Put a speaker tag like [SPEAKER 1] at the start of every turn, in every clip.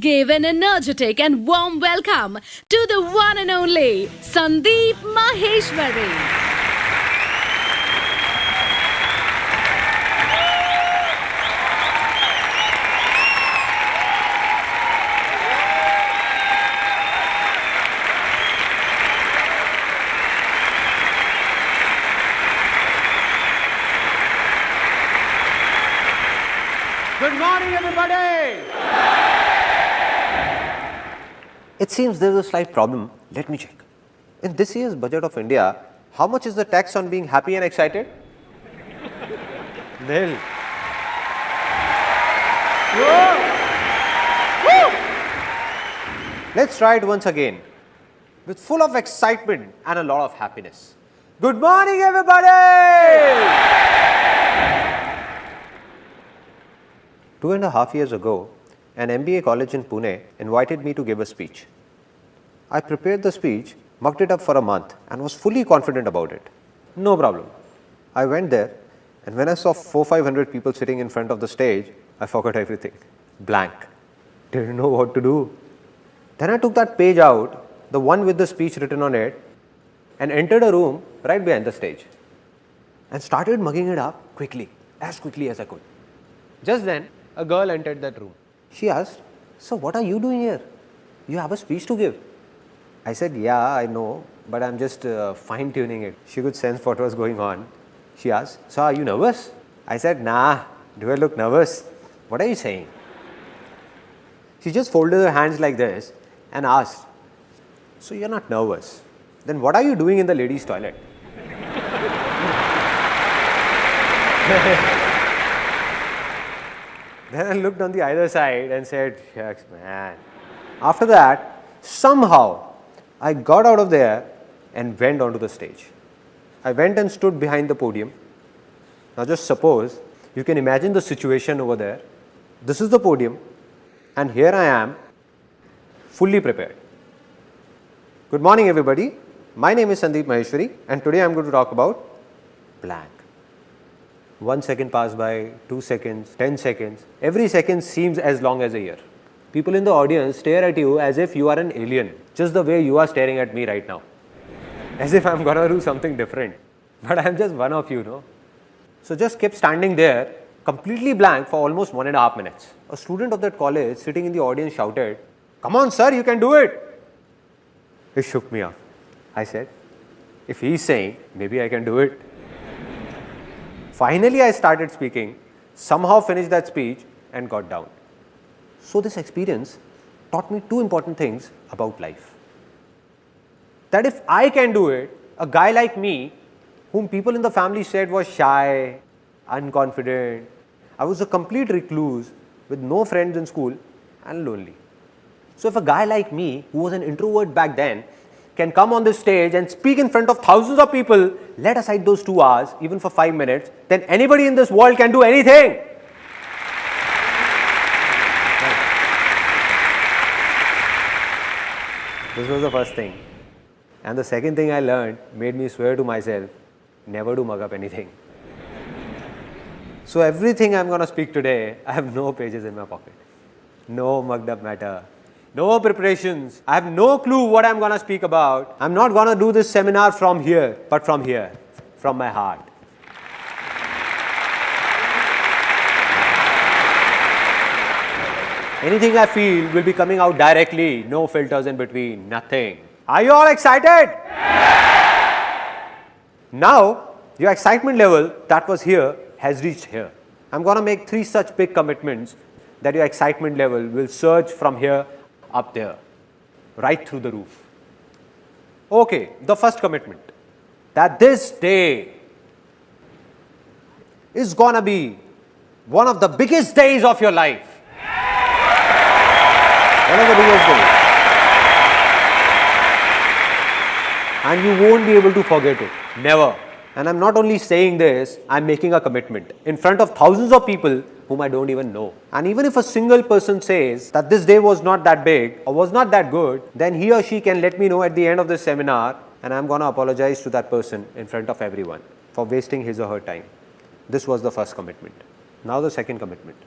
[SPEAKER 1] give an energetic and warm welcome to the one and only Sandeep Maheshwari.
[SPEAKER 2] Good morning, everybody! It seems there is a slight problem. Let me check. In this year's budget of India, how much is the tax on being happy and excited? Nil. Let's try it once again with full of excitement and a lot of happiness. Good morning, everybody! 2.5 years ago, an MBA college in Pune invited me to give a speech. I prepared the speech, mucked it up for a month and was fully confident about it. No problem. I went there and when I saw 400-500 people sitting in front of the stage, I forgot everything. Blank. Didn't know what to do. Then I took that page out, the one with the speech written on it, and entered a room right behind the stage and started mugging it up as quickly as I could. Just then, a girl entered that room. She asked, "So what are you doing here? You have a speech to give." I said, "Yeah, I know, but I'm just fine-tuning it." She could sense what was going on. She asked, "So are you nervous?" I said, "Nah, do I look nervous? What are you saying?" She just folded her hands like this and asked, "So you're not nervous? Then what are you doing in the ladies' toilet?" Then I looked on the other side and said, "Shucks, man." After that, somehow, I got out of there and went onto the stage. I went and stood behind the podium. Now just suppose, you can imagine the situation over there. This is the podium and here I am, fully prepared. Good morning, everybody. My name is Sandeep Maheshwari and today I am going to talk about blank. 1 second passed by, 2 seconds, 10 seconds. Every second seems as long as a year. People in the audience stare at you as if you are an alien, just the way you are staring at me right now. As if I'm gonna do something different. But I'm just one of you, no? So just kept standing there, completely blank for almost 1.5 minutes. A student of that college sitting in the audience shouted, "Come on, sir, you can do it." It shook me up. I said, if he's saying, maybe I can do it. Finally, I started speaking, somehow finished that speech and got down. So this experience taught me 2 important things about life. That if I can do it, a guy like me, whom people in the family said was shy, unconfident, I was a complete recluse with no friends in school and lonely. So if a guy like me, who was an introvert back then, can come on this stage and speak in front of thousands of people, let aside those 2 hours, even for 5 minutes, then anybody in this world can do anything. This was the first thing. And the second thing I learned made me swear to myself, never to mug up anything. So everything I'm going to speak today, I have no pages in my pocket. No mugged up matter. No preparations. I have no clue what I'm going to speak about. I'm not going to do this seminar from here, but from here, from my heart. Anything I feel will be coming out directly. No filters in between. Nothing. Are you all excited? Now, your excitement level that was here has reached here. I'm going to make 3 such big commitments that your excitement level will surge from here up there, right through the roof. Okay, the first commitment, that this day is gonna be one of the biggest days of your life. One of the biggest days. And you won't be able to forget it. Never. And I'm not only saying this, I'm making a commitment in front of thousands of people whom I don't even know. And even if a single person says that this day was not that big or was not that good, then he or she can let me know at the end of this seminar and I'm going to apologize to that person in front of everyone for wasting his or her time. This was the first commitment. Now the second commitment.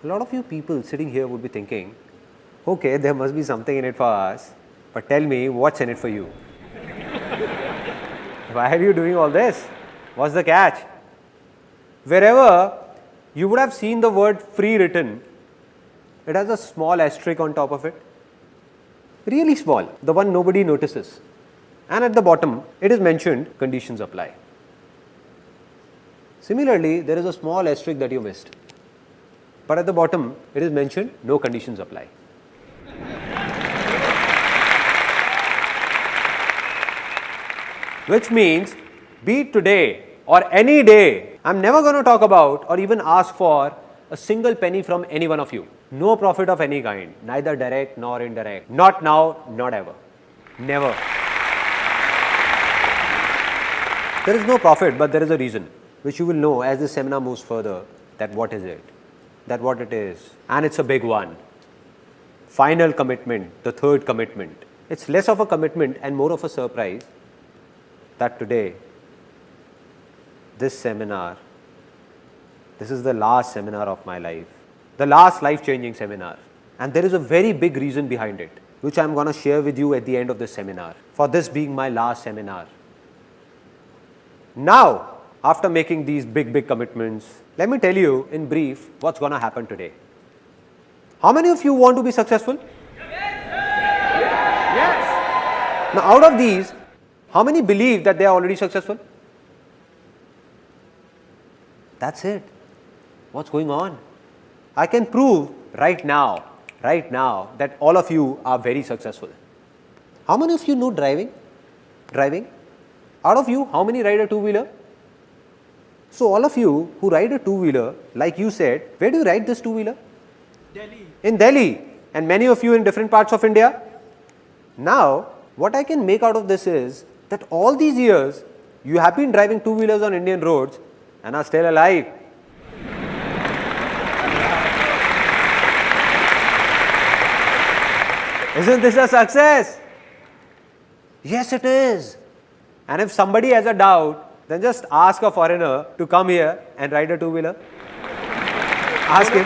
[SPEAKER 2] A lot of you people sitting here would be thinking, Okay, there must be something in it for us, but tell me what's in it for you? Why are you doing all this? What's the catch? Wherever you would have seen the word free written, it has a small asterisk on top of it. Really small, the one nobody notices. And at the bottom, it is mentioned conditions apply. Similarly, there is a small asterisk that you missed. But at the bottom, it is mentioned no conditions apply. Which means, be it today or any day, I'm never going to talk about or even ask for a single penny from any one of you. No profit of any kind, neither direct nor indirect. Not now, not ever. Never. There is no profit, but there is a reason, which you will know as this seminar moves further, that what is it, that what it is. And it's a big one. Final commitment, the third commitment. It's less of a commitment and more of a surprise that today, this seminar, this is the last seminar of my life, the last life-changing seminar. And there is a very big reason behind it, which I'm going to share with you at the end of this seminar, for this being my last seminar. Now, after making these big commitments, let me tell you in brief what's going to happen today. How many of you want to be successful? Yes. Now, out of these, how many believe that they are already successful? That's it. What's going on? I can prove right now, that all of you are very successful. How many of you know driving? Out of you, how many ride a two-wheeler? So all of you who ride a two-wheeler, like you said, where do you ride this two-wheeler?
[SPEAKER 3] Delhi.
[SPEAKER 2] In Delhi. And many of you in different parts of India. Now, what I can make out of this is that all these years, you have been driving two-wheelers on Indian roads and are still alive. Isn't this a success? Yes, it is. And if somebody has a doubt, then just ask a foreigner to come here and ride a two-wheeler. Ask him.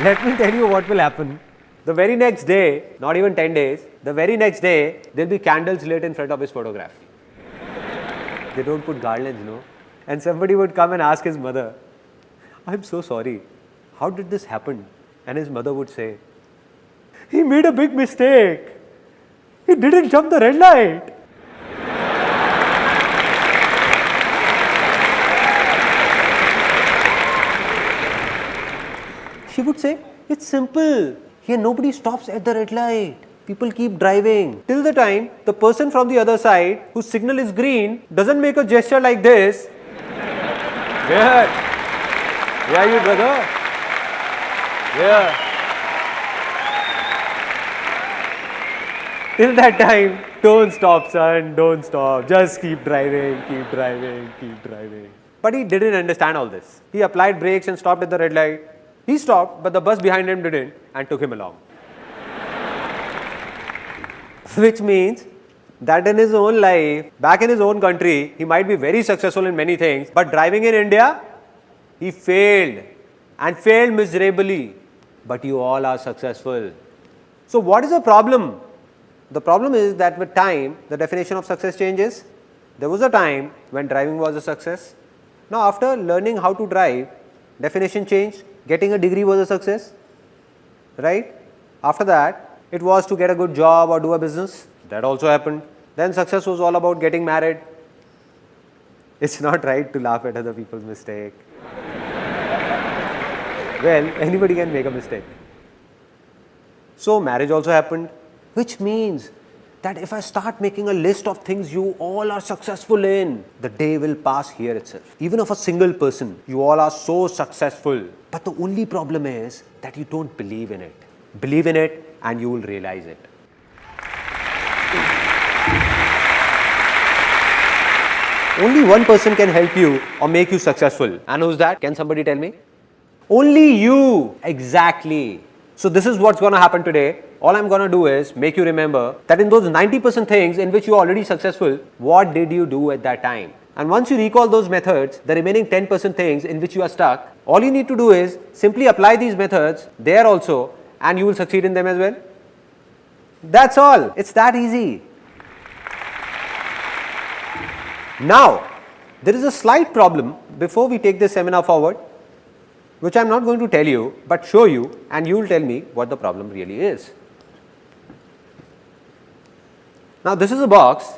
[SPEAKER 2] Let me tell you what will happen. The very next day, not even 10 days, the very next day, there will be candles lit in front of his photograph. They don't put garlands, no? And somebody would come and ask his mother, I'm so sorry, how did this happen? And his mother would say, he made a big mistake. He didn't jump the red light. She would say, it's simple. Here nobody stops at the red light. People keep driving till the time the person from the other side whose signal is green doesn't make a gesture like this. Where? Where are you, brother? Where? Till that time, don't stop, son, don't stop. Just keep driving, keep driving, keep driving. But he didn't understand all this. He applied brakes and stopped at the red light. He stopped, but the bus behind him didn't and took him along. Which means that in his own life, back in his own country, he might be very successful in many things, but driving in India, he failed and failed miserably. But you all are successful. So what is the problem? The problem is that with time, the definition of success changes. There was a time when driving was a success. Now after learning how to drive, definition changed. Getting a degree was a success, right? After that, it was to get a good job or do a business. That also happened. Then success was all about getting married. It's not right to laugh at other people's mistake. Well, anybody can make a mistake. So marriage also happened, which means that if I start making a list of things you all are successful in, the day will pass here itself. Even of a single person, you all are so successful. But the only problem is that you don't believe in it. Believe in it and you will realize it. Only one person can help you or make you successful. And who's that? Can somebody tell me? Only you. Exactly. So this is what's going to happen today. All I'm going to do is make you remember that in those 90% things in which you are already successful, what did you do at that time? And once you recall those methods, the remaining 10% things in which you are stuck, all you need to do is simply apply these methods there also, and you will succeed in them as well. That's all. It's that easy. Now, there is a slight problem before we take this seminar forward, which I am not going to tell you, but show you, and you will tell me what the problem really is. Now, this is a box,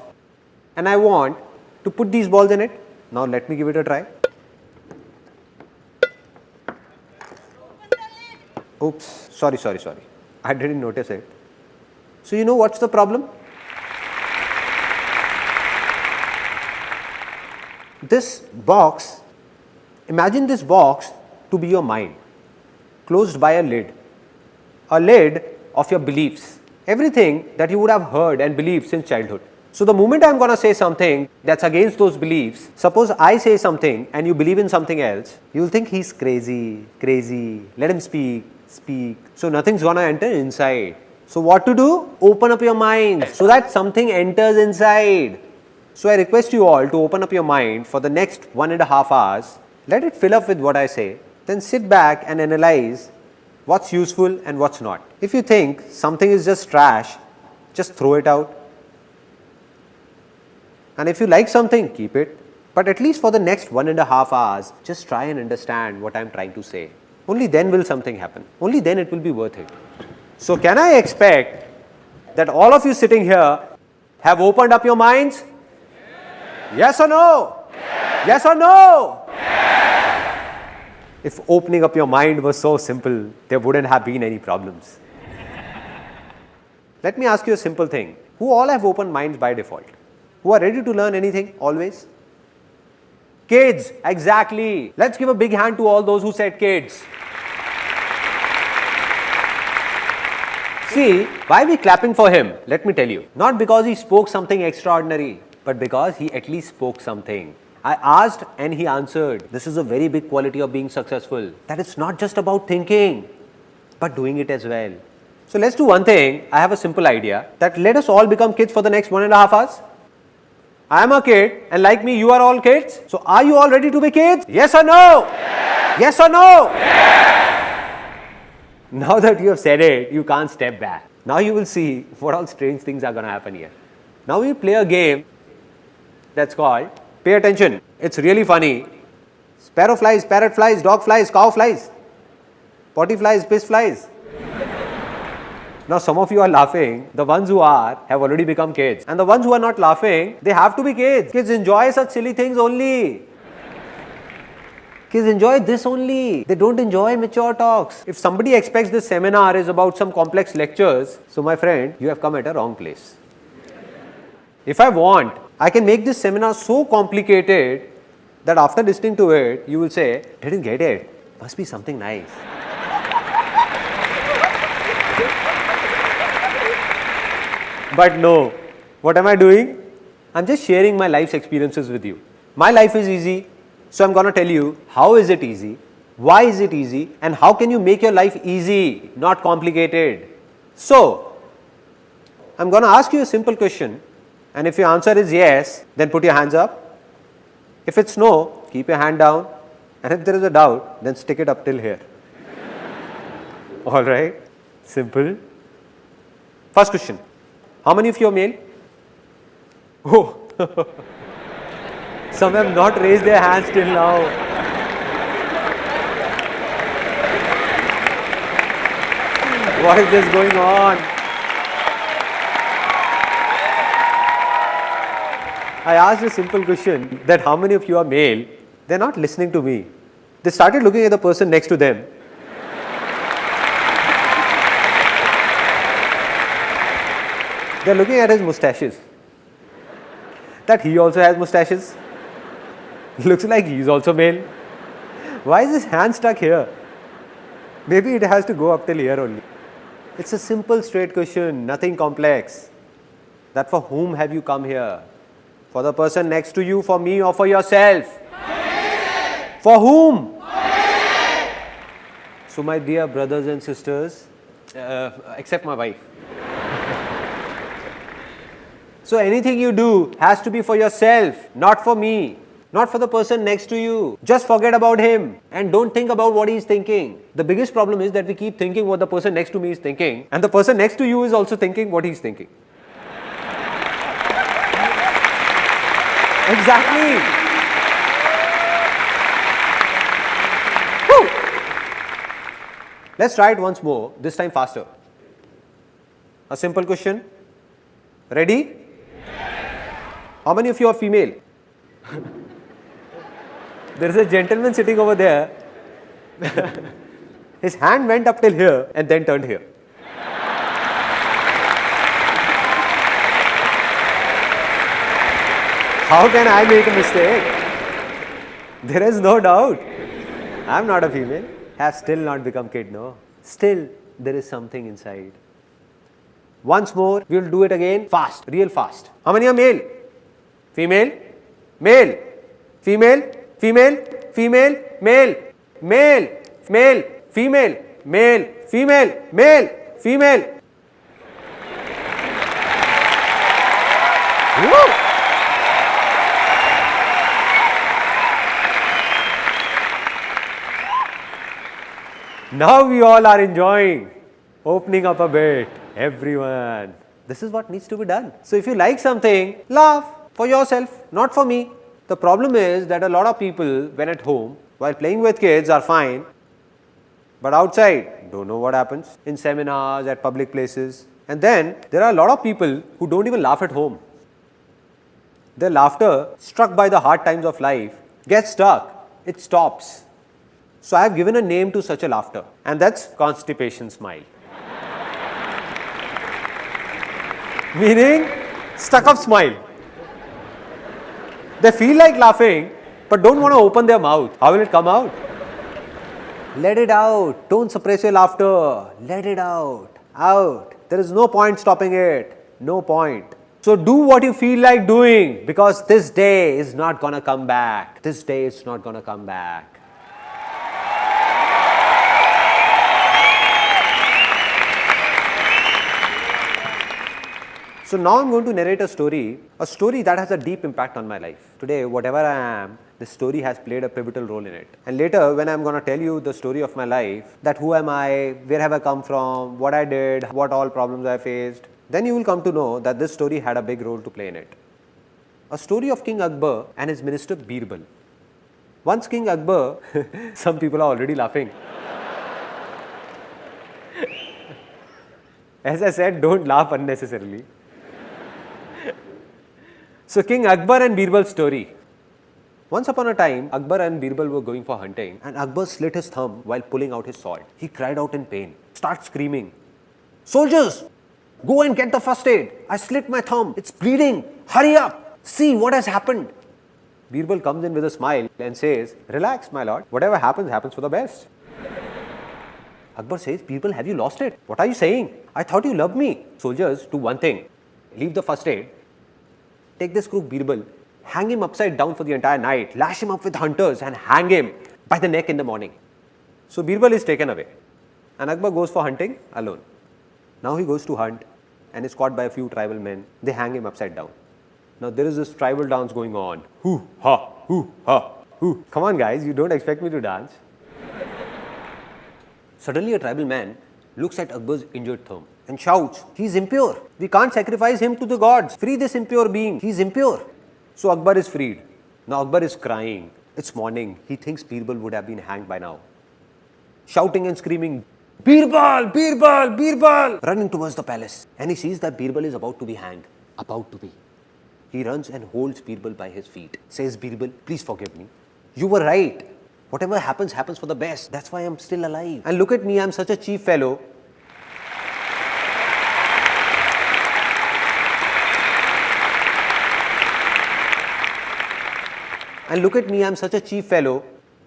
[SPEAKER 2] and I want to put these balls in it. Now, let me give it a try. Oops, sorry. I didn't notice it. So, you know what's the problem? This box, imagine this box to be your mind, closed by a lid of your beliefs, everything that you would have heard and believed since childhood. So, the moment I am going to say something that's against those beliefs, suppose I say something and you believe in something else, you will think he's crazy, let him speak. So, nothing's going to enter inside. So, what to do? Open up your mind so that something enters inside. So, I request you all to open up your mind for the next 1.5 hours. Let it fill up with what I say. Then sit back and analyze what's useful and what's not. If you think something is just trash, just throw it out. And if you like something, keep it. But at least for the next 1.5 hours, just try and understand what I am trying to say. Only then will something happen. Only then it will be worth it. So, can I expect that all of you sitting here have opened up your minds? Yes or no? Yes or no? If opening up your mind was so simple, there wouldn't have been any problems. Let me ask you a simple thing. Who all have open minds by default? Who are ready to learn anything always? Kids, exactly. Let's give a big hand to all those who said kids. See, why are we clapping for him? Let me tell you. Not because he spoke something extraordinary, but because he at least spoke something. I asked and he answered. This is a very big quality of being successful. That it's not just about thinking, but doing it as well. So let's do one thing. I have a simple idea that let us all become kids for the next 1.5 hours. I am a kid and like me you are all kids. So are you all ready to be kids? Yes or no? Yes, yes or no? Yes. Now that you have said it, you can't step back. Now you will see what all strange things are going to happen here. Now we play a game that's called pay attention. It's really funny. Sparrow flies, parrot flies, dog flies, cow flies, potty flies, piss flies. Now some of you are laughing. The ones who are have already become kids. And the ones who are not laughing, they have to be kids. Kids enjoy such silly things only. Kids enjoy this only. They don't enjoy mature talks. If somebody expects this seminar is about some complex lectures, so my friend, you have come at a wrong place. If I want, I can make this seminar so complicated that after listening to it, you will say, didn't get it. Must be something nice. But no, what am I doing? I'm just sharing my life's experiences with you. My life is easy, so I'm going to tell you how is it easy, why is it easy, and how can you make your life easy, not complicated. So, I'm going to ask you a simple question, and if your answer is yes, then put your hands up. If it's no, keep your hand down, and if there is a doubt, then stick it up till here. Alright, simple. First question. How many of you are male? Oh, some have not raised their hands till now. What is this going on? I asked a simple question that how many of you are male? They are not listening to me. They started looking at the person next to them. They are looking at his moustaches. That he also has moustaches. Looks like he is also male. Why is his hand stuck here? Maybe it has to go up till here only. It's a simple straight question, nothing complex. That for whom have you come here? For the person next to you, for me, or for yourself? For whom? So my dear brothers and sisters, except my wife. So anything you do has to be for yourself, not for me. not for the person next to you. Just forget about him and don't think about what he's thinking. The biggest problem is that we keep thinking what the person next to me is thinking, and the person next to you is also thinking what he's thinking. Exactly. Woo. Let's try it once more, this time faster. A simple question. Ready? How many of you are female? There is a gentleman sitting over there. His hand went up till here and then turned here. How can I make a mistake? There is no doubt. I am not a female. Have still not become kid, no. Still, there is something inside. Once more, we will do it again fast, real fast. How many are male? Female? Male? Female? Female? Female? Male? Male? Male? Female? Male? Female? Male? Female? Woo! Now we all are enjoying, opening up a bit. Everyone. This is what needs to be done. So if you like something, laugh for yourself, not for me. The problem is that a lot of people, when at home, while playing with kids are fine, but outside, don't know what happens in seminars, at public places. And then there are a lot of people who don't even laugh at home. Their laughter, struck by the hard times of life, gets stuck. It stops. So I have given a name to such a laughter, and that's constipation smile. Meaning, stuck up smile. They feel like laughing, but don't want to open their mouth. How will it come out? Let it out. Don't suppress your laughter. Let it out. Out. There is no point stopping it. No point. So do what you feel like doing, because this day is not gonna come back. This day is not gonna come back. So now I'm going to narrate a story that has a deep impact on my life. Today, whatever I am, this story has played a pivotal role in it. And later, when I'm going to tell you the story of my life, that who am I, where have I come from, what I did, what all problems I faced, then you will come to know that this story had a big role to play in it. A story of King Akbar and his minister Birbal. Once King Akbar, some people are already laughing. As I said, don't laugh unnecessarily. So King Akbar and Birbal's story. Once upon a time, Akbar and Birbal were going for hunting, and Akbar slit his thumb while pulling out his sword. He cried out in pain, starts screaming, "Soldiers, go and get the first aid. I slit my thumb. It's bleeding. Hurry up. See what has happened." Birbal comes in with a smile and says, "Relax, my lord. Whatever happens, happens for the best." Akbar says, "Birbal, have you lost it? What are you saying? I thought you loved me." "Soldiers, do one thing. Leave the first aid. Take this crook Birbal, hang him upside down for the entire night, lash him up with hunters and hang him by the neck in the morning." So Birbal is taken away, and Akbar goes for hunting alone. Now he goes to hunt and is caught by a few tribal men. They hang him upside down. Now there is this tribal dance going on. Hoo ha, hoo ha, hoo. Come on guys, you don't expect me to dance. Suddenly a tribal man looks at Akbar's injured thumb and shouts, "He is impure. We can't sacrifice him to the gods. Free this impure being. He is impure." So Akbar is freed. Now Akbar is crying. It's morning. He thinks Birbal would have been hanged by now. Shouting and screaming, "Birbal! Birbal! Birbal!" Running towards the palace. And he sees that Birbal is about to be hanged. About to be. He runs and holds Birbal by his feet. Says, "Birbal, please forgive me. You were right. Whatever happens, happens for the best. That's why I'm still alive. And look at me, I'm such a cheap fellow. And look at me, I'm such a cheap fellow.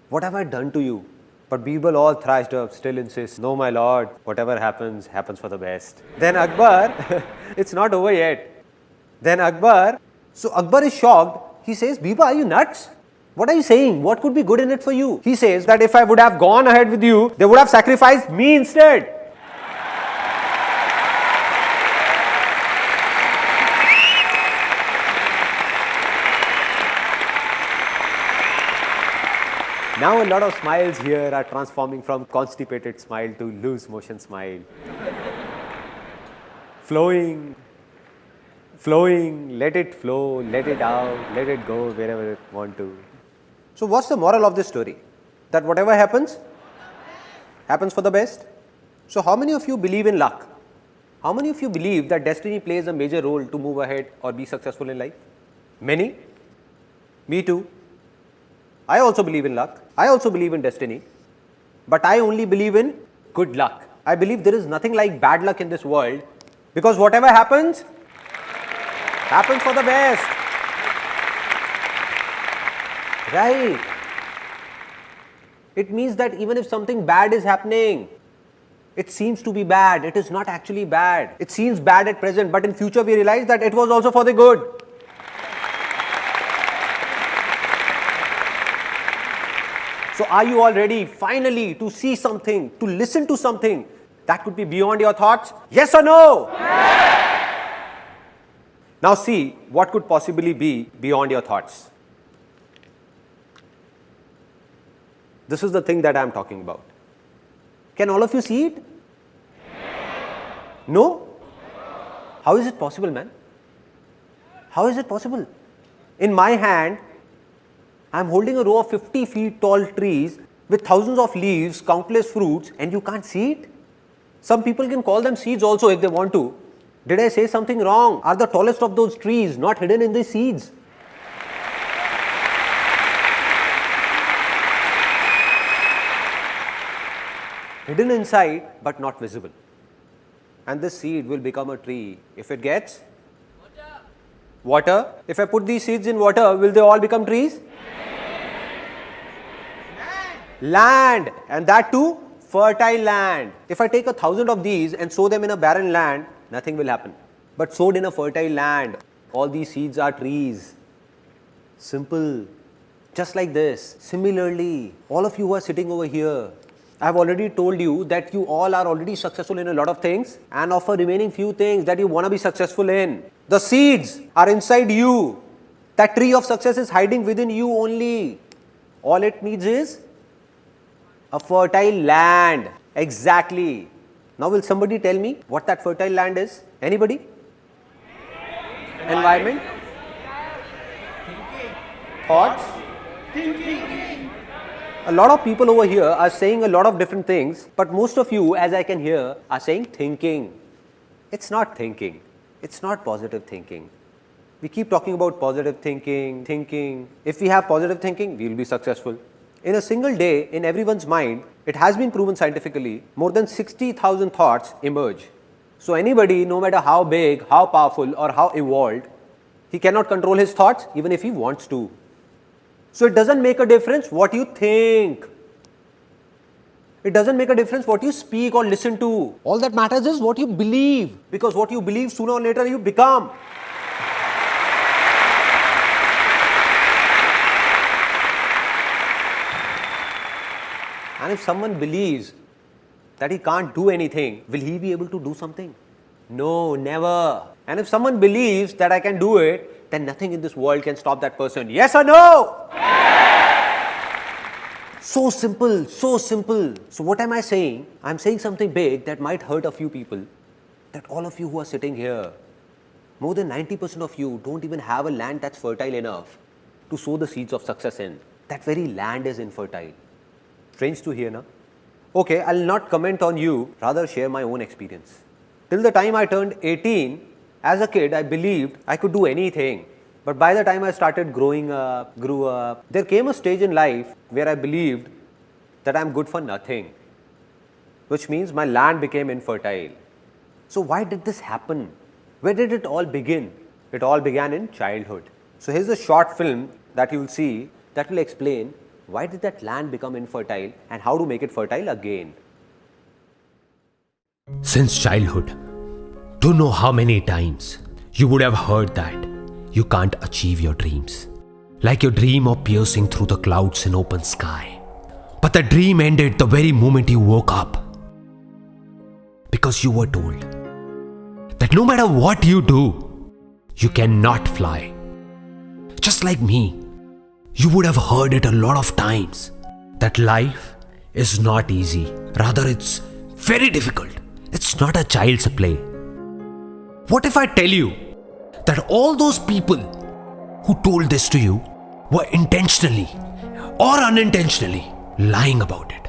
[SPEAKER 2] What have I done to you?" But Birbal, all thrashed up, still insists, "No, my lord, whatever happens, happens for the best." Then Akbar, it's not over yet. Then Akbar is shocked. He says, "Birbal, are you nuts? What are you saying? What could be good in it for you?" He says that if I would have gone ahead with you, they would have sacrificed me instead. Now a lot of smiles here are transforming from constipated smile to loose motion smile. Flowing, let it flow, let it out, let it go wherever it want to. So what's the moral of this story? That whatever happens for the best. So how many of you believe in luck? How many of you believe that destiny plays a major role to move ahead or be successful in life? Many? Me too. I also believe in luck. I also believe in destiny. But I only believe in good luck. I believe there is nothing like bad luck in this world, because whatever happens for the best. Right? It means that even if something bad is happening, it seems to be bad. It is not actually bad. It seems bad at present, but in future we realize that it was also for the good. So are you all ready finally to see something, to listen to something that could be beyond your thoughts? Yes or no? Yes. Now see what could possibly be beyond your thoughts. This is the thing that I am talking about. Can all of you see it? No? How is it possible, man? How is it possible? In my hand, I am holding a row of 50 feet tall trees with thousands of leaves, countless fruits, and you can't see it? Some people can call them seeds also if they want to. Did I say something wrong? Are the tallest of those trees not hidden in the seeds? Hidden inside but not visible. And this seed will become a tree if it gets water. If I put these seeds in water, will they all become trees? Land, and that too fertile land. If I take 1,000 of these and sow them in a barren land, nothing will happen. But sowed in a fertile land, all these seeds are trees. Simple. Just like this. Similarly, all of you who are sitting over here, I have already told you that you all are already successful in a lot of things, and of a remaining few things that you want to be successful in. The seeds are inside you. That tree of success is hiding within you only. All it needs is a fertile land. Exactly. Now will somebody tell me what that fertile land is? Anybody? Environment? Thoughts? A lot of people over here are saying a lot of different things, but most of you, as I can hear, are saying thinking. It's not thinking. It's not positive thinking. We keep talking about positive thinking. If we have positive thinking, we will be successful. In a single day, in everyone's mind, it has been proven scientifically, more than 60,000 thoughts emerge. So anybody, no matter how big, how powerful, or how evolved, he cannot control his thoughts even if he wants to. So it doesn't make a difference what you think. It doesn't make a difference what you speak or listen to. All that matters is what you believe, because what you believe, sooner or later you become. And if someone believes that he can't do anything, will he be able to do something? No, never. And if someone believes that I can do it, then nothing in this world can stop that person. Yes or no? Yes! So simple, so simple. So what am I saying? I'm saying something big that might hurt a few people. That all of you who are sitting here, more than 90% of you don't even have a land that's fertile enough to sow the seeds of success in. That very land is infertile. Strange to hear, na? Okay, I'll not comment on you, rather share my own experience. Till the time I turned 18, as a kid, I believed I could do anything. But by the time I started growing up, grew up, there came a stage in life where I believed that I'm good for nothing, which means my land became infertile. So why did this happen? Where did it all begin? It all began in childhood. So here's a short film that you'll see that will explain why did that land become infertile and how to make it fertile again.
[SPEAKER 3] Since childhood, don't know how many times you would have heard that you can't achieve your dreams. Like your dream of piercing through the clouds in open sky. But the dream ended the very moment you woke up. Because you were told that no matter what you do, you cannot fly. Just like me, you would have heard it a lot of times. that life is not easy. Rather, it's very difficult. It's not a child's play. What if I tell you that all those people who told this to you were intentionally or unintentionally lying about it?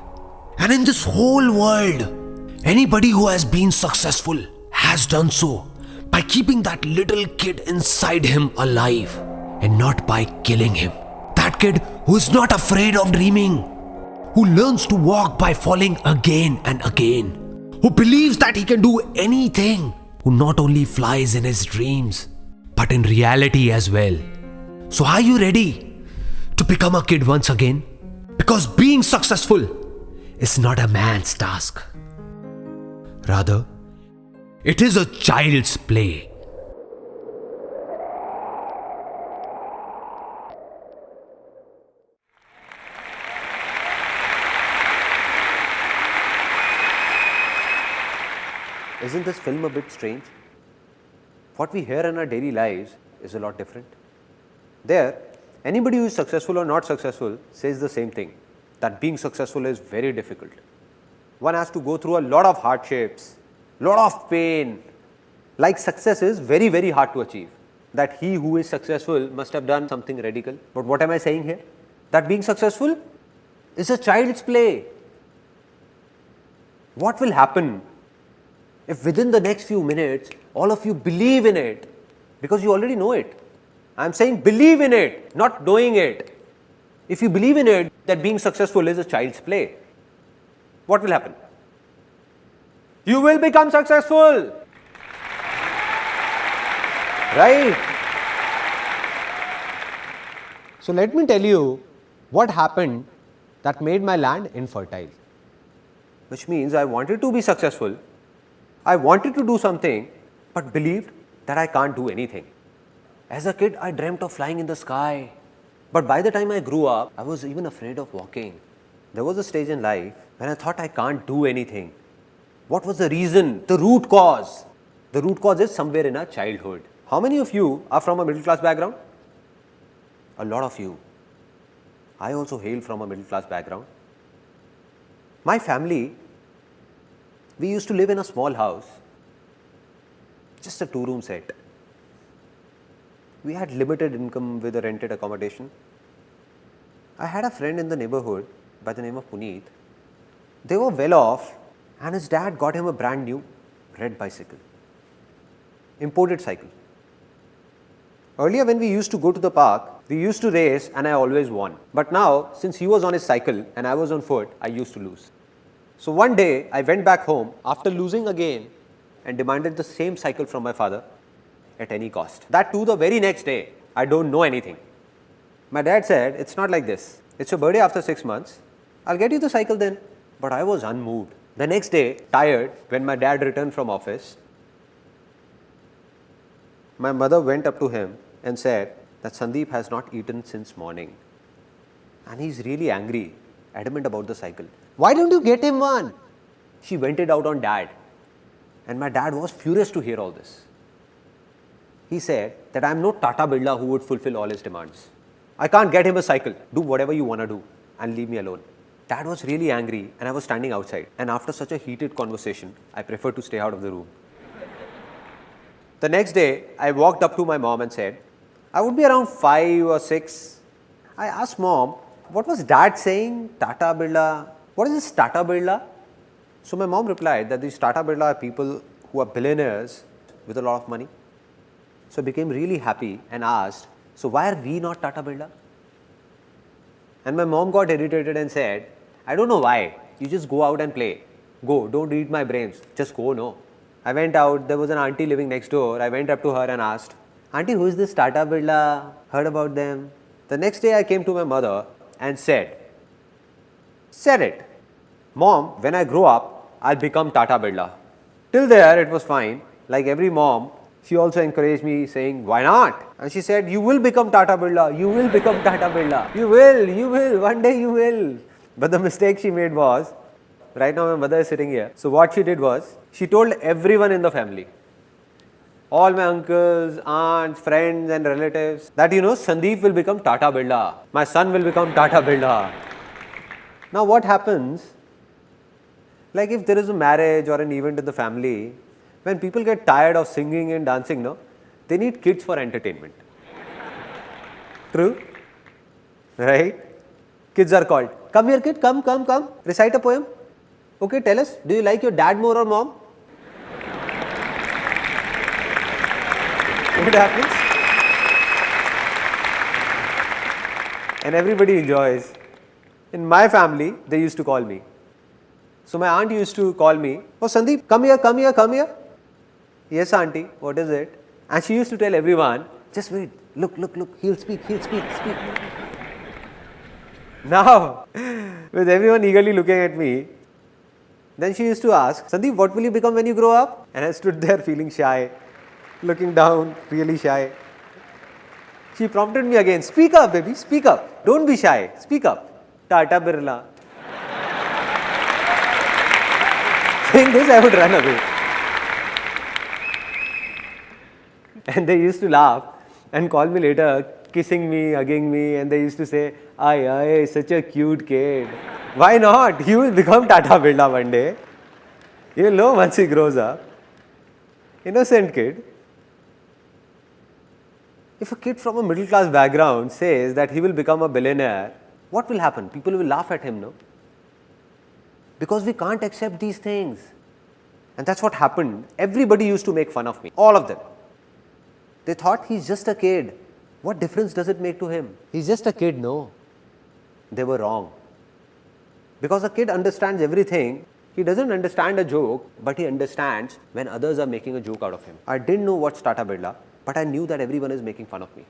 [SPEAKER 3] And in this whole world, anybody who has been successful has done so by keeping that little kid inside him alive and not by killing him. That kid who is not afraid of dreaming, who learns to walk by falling again and again, who believes that he can do anything, who not only flies in his dreams, but in reality as well. So are you ready to become a kid once again? Because being successful is not a man's task. Rather, it is a child's play.
[SPEAKER 2] Isn't this film a bit strange? What we hear in our daily lives is a lot different. There, anybody who is successful or not successful says the same thing, that being successful is very difficult. One has to go through a lot of hardships, lot of pain. Like success is very, very hard to achieve. That he who is successful must have done something radical. But what am I saying here? That being successful is a child's play. What will happen if within the next few minutes, all of you believe in it? Because you already know it. I am saying believe in it, not knowing it. If you believe in it, that being successful is a child's play, what will happen? You will become successful. Right? So let me tell you what happened that made my land infertile. Which means I wanted to be successful. I wanted to do something, but believed that I can't do anything. As a kid, I dreamt of flying in the sky. But by the time I grew up, I was even afraid of walking. There was a stage in life when I thought I can't do anything. What was the reason? The root cause. The root cause is somewhere in our childhood. How many of you are from a middle class background? A lot of you. I also hail from a middle class background. My family, we used to live in a small house, just a 2-room set. We had limited income with a rented accommodation. I had a friend in the neighborhood by the name of Puneet. They were well off and his dad got him a brand new red bicycle, imported cycle. Earlier when we used to go to the park, we used to race and I always won. But now, since he was on his cycle and I was on foot, I used to lose. So one day I went back home after losing again and demanded the same cycle from my father at any cost. That too the very next day. I don't know anything. My dad said, it's not like this. It's your birthday after 6 months. I'll get you the cycle then. But I was unmoved. The next day, tired, when my dad returned from office, my mother went up to him and said that Sandeep has not eaten since morning. And he's really angry, adamant about the cycle. Why don't you get him one? She vented out on dad. And my dad was furious to hear all this. He said that I'm no Tata Birla who would fulfill all his demands. I can't get him a cycle. Do whatever you want to do and leave me alone. Dad was really angry and I was standing outside. And after such a heated conversation, I preferred to stay out of the room. The next day, I walked up to my mom and said, I would be around 5 or 6. I asked mom, what was dad saying? Tata Birla. What is this Tata Birla? So my mom replied that these Tata Birla are people who are billionaires with a lot of money. So I became really happy and asked, so why are we not Tata Birla? And my mom got irritated and said, I don't know why. You just go out and play. Go, don't eat my brains. Just go, no. I went out, there was an auntie living next door. I went up to her and asked, Auntie, who is this Tata Birla? Heard about them? The next day I came to my mother and said it. Mom, when I grow up, I'll become Tata Birla. Till there, it was fine. Like every mom, she also encouraged me saying, why not? And she said, you will become Tata Birla. You will become Tata Birla. You will. One day you will. But the mistake she made was, right now my mother is sitting here. So what she did was, she told everyone in the family, all my uncles, aunts, friends and relatives, that Sandeep will become Tata Birla. My son will become Tata Birla. Now what happens, like if there is a marriage or an event in the family, when people get tired of singing and dancing, no, they need kids for entertainment. True? Right? Kids are called. Come here kid, come, recite a poem. Okay, tell us, do you like your dad more or mom? What happens? And everybody enjoys. In my family, they used to call me. So my aunt used to call me, oh Sandeep, come here. Yes auntie, what is it? And she used to tell everyone, just wait, look, he'll speak. Now, with everyone eagerly looking at me, then she used to ask, Sandeep, what will you become when you grow up? And I stood there feeling shy, looking down, really shy. She prompted me again, speak up baby, speak up. Don't be shy, speak up. Tata Birla. Saying this, I would run away. And they used to laugh and call me later, kissing me, hugging me, and they used to say, Ay, such a cute kid. Why not? He will become Tata Birla one day. You will know once he grows up. Innocent kid. If a kid from a middle class background says that he will become a billionaire, what will happen? People will laugh at him, no? Because we can't accept these things. And that's what happened. Everybody used to make fun of me, all of them. They thought he's just a kid. What difference does it make to him? He's just a kid, no. They were wrong. Because a kid understands everything. He doesn't understand a joke, but he understands when others are making a joke out of him. I didn't know what's Tata Birla, but I knew that everyone is making fun of me.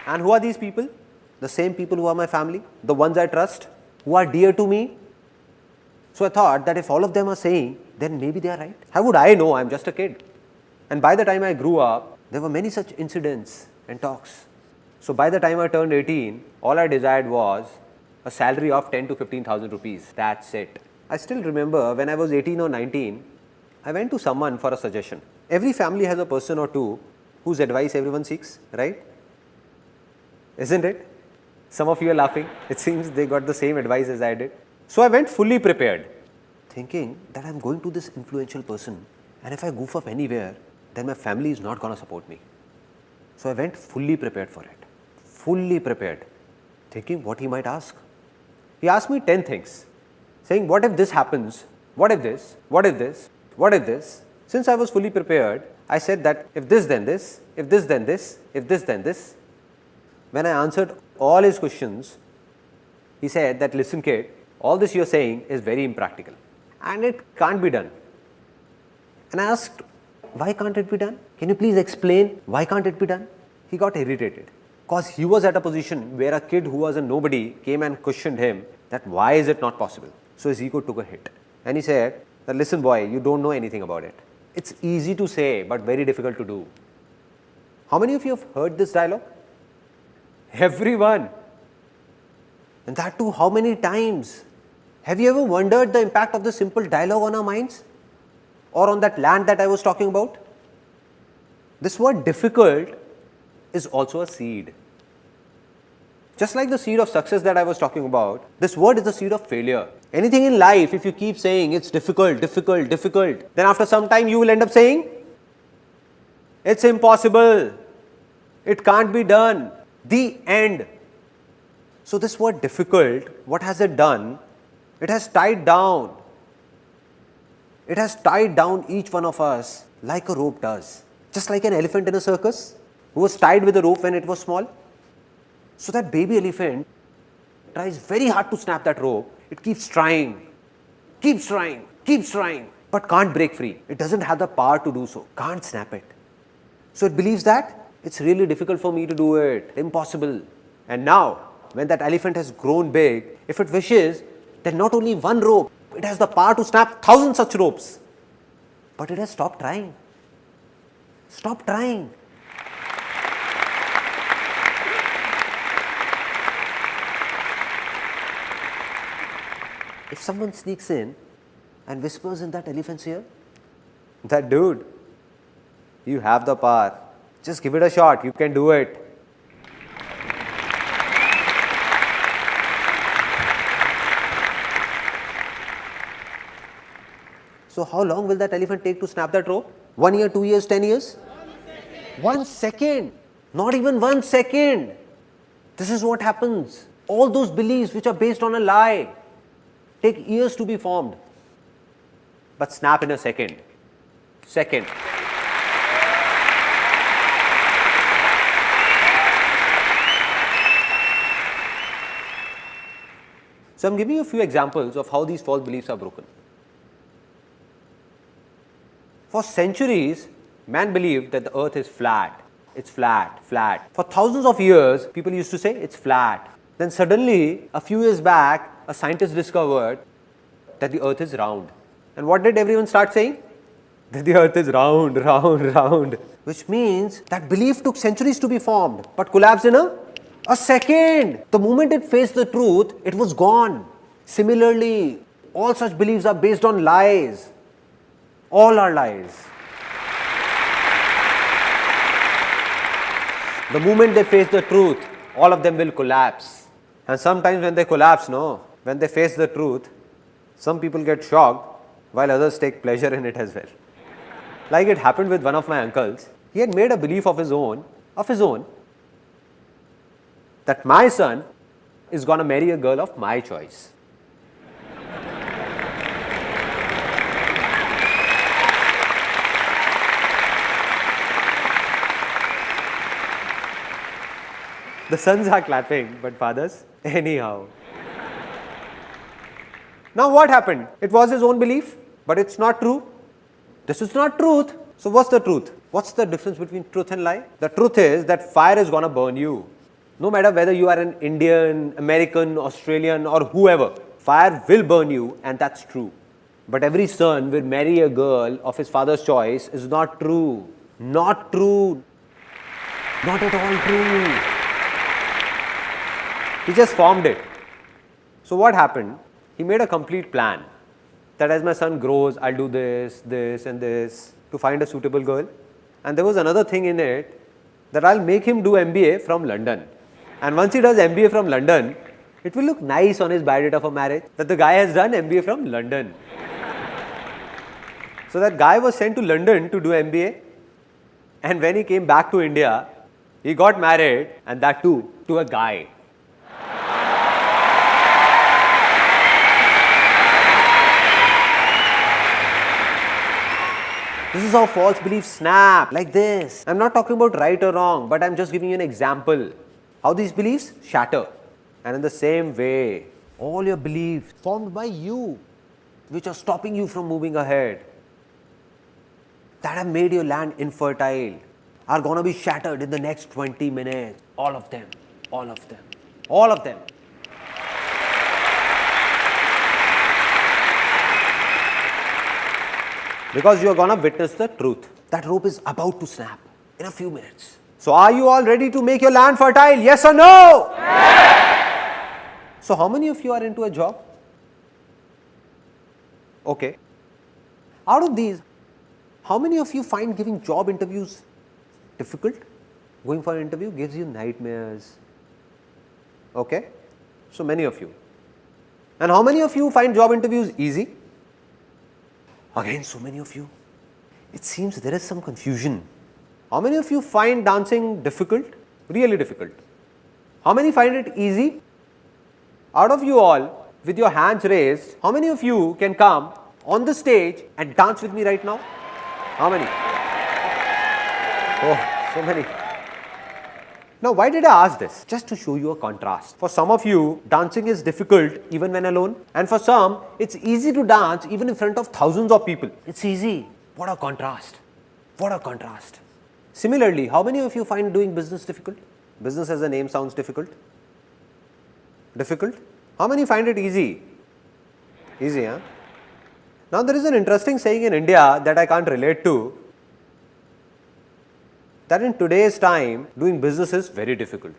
[SPEAKER 2] And who are these people? The same people who are my family, the ones I trust, who are dear to me. So I thought that if all of them are saying, then maybe they are right. How would I know? I'm just a kid. And by the time I grew up, there were many such incidents and talks. So by the time I turned 18, all I desired was a salary of 10 to 15,000 rupees. That's it. I still remember when I was 18 or 19, I went to someone for a suggestion. Every family has a person or two whose advice everyone seeks, right? Isn't it? Some of you are laughing. It seems they got the same advice as I did. So I went fully prepared, thinking that I'm going to this influential person, and if I goof up anywhere, then my family is not going to support me. So I went fully prepared for it. Fully prepared, thinking what he might ask. He asked me 10 things, saying, what if this happens? What if this? What if this? What if this? Since I was fully prepared, I said that if this then this, if this then this, if this then this. When I answered all his questions, he said that, listen kid, all this you're saying is very impractical and it can't be done. And I asked, why can't it be done? Can you please explain why can't it be done? He got irritated because he was at a position where a kid who was a nobody came and questioned him that why is it not possible? So his ego took a hit and he said that, listen boy, you don't know anything about it. It's easy to say but very difficult to do. How many of you have heard this dialogue? Everyone. And that too, how many times? Have you ever wondered the impact of this simple dialogue on our minds? Or on that land that I was talking about? This word difficult is also a seed. Just like the seed of success that I was talking about, this word is the seed of failure. Anything in life, if you keep saying it's difficult, then after some time you will end up saying, it's impossible, it can't be done, the end. So this word difficult, what has it done? It has tied down. It has tied down each one of us like a rope does. Just like an elephant in a circus who was tied with a rope when it was small. So that baby elephant tries very hard to snap that rope. It keeps trying, but can't break free. It doesn't have the power to do so, can't snap it. So it believes that it's really difficult for me to do it, impossible. And now, when that elephant has grown big, if it wishes, then not only one rope, it has the power to snap 1,000 such ropes. But it has stopped trying. Stop trying. If someone sneaks in and whispers in that elephant's ear, that dude, you have the power, Just give it a shot. You can do it. So how long will that elephant take to snap that rope? 1 year, 2 years, 10 years? 1 second. Not even 1 second. This is what happens. All those beliefs which are based on a lie take years to be formed, but snap in a second. Second. So I'm giving you a few examples of how these false beliefs are broken. For centuries, man believed that the earth is flat. It's flat, flat. For thousands of years, people used to say it's flat. Then suddenly, a few years back, a scientist discovered that the earth is round. And what did everyone start saying? That the earth is round, round, round. Which means that belief took centuries to be formed, but collapsed in a second. The moment it faced the truth, it was gone. Similarly, all such beliefs are based on lies. All are lies. The moment they face the truth, all of them will collapse. And sometimes when they collapse, when they face the truth, some people get shocked while others take pleasure in it as well. Like it happened with one of my uncles. He had made a belief of his own, that my son is going to marry a girl of my choice. The sons are clapping, but fathers, anyhow. Now what happened? It was his own belief, but it's not true. This is not truth. So what's the truth? What's the difference between truth and lie? The truth is that fire is going to burn you. No matter whether you are an Indian, American, Australian or whoever, fire will burn you, and that's true. But every son will marry a girl of his father's choice is not true. Not true. Not at all true. He just formed it. So what happened? He made a complete plan that as my son grows, I'll do this, this and this to find a suitable girl. And there was another thing in it that I'll make him do MBA from London. And once he does MBA from London, it will look nice on his biodata for marriage that the guy has done MBA from London. So that guy was sent to London to do MBA. And when he came back to India, he got married, and that too, to a guy. This is how false beliefs snap, like this. I'm not talking about right or wrong, but I'm just giving you an example. How these beliefs shatter. And in the same way, all your beliefs formed by you, which are stopping you from moving ahead, that have made your land infertile, are going to be shattered in the next 20 minutes. All of them. All of them. All of them. Because you are going to witness the truth. That rope is about to snap in a few minutes. So are you all ready to make your land fertile? Yes or no? Yes. So how many of you are into a job? Okay. Out of these, how many of you find giving job interviews difficult? Going for an interview gives you nightmares. Okay. So many of you. And how many of you find job interviews easy? Again, so many of you. It seems there is some confusion. How many of you find dancing difficult? Really difficult. How many find it easy? Out of you all, with your hands raised, how many of you can come on the stage and dance with me right now? How many? Oh, so many. Now, why did I ask this? Just to show you a contrast. For some of you, dancing is difficult even when alone. And for some, it's easy to dance even in front of thousands of people. It's easy. What a contrast. What a contrast. Similarly, how many of you find doing business difficult? Business as a name sounds difficult. Difficult? How many find it easy? Easy, huh? Now, there is an interesting saying in India that I can't relate to. That in today's time, doing business is very difficult.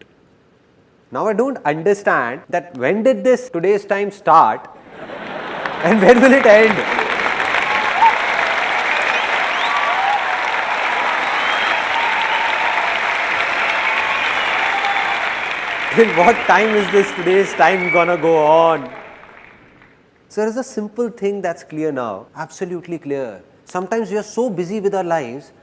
[SPEAKER 2] Now I don't understand that when did this today's time start and when will it end? In what time is this today's time gonna go on? So there is a simple thing that's clear now, absolutely clear. Sometimes we are so busy with our lives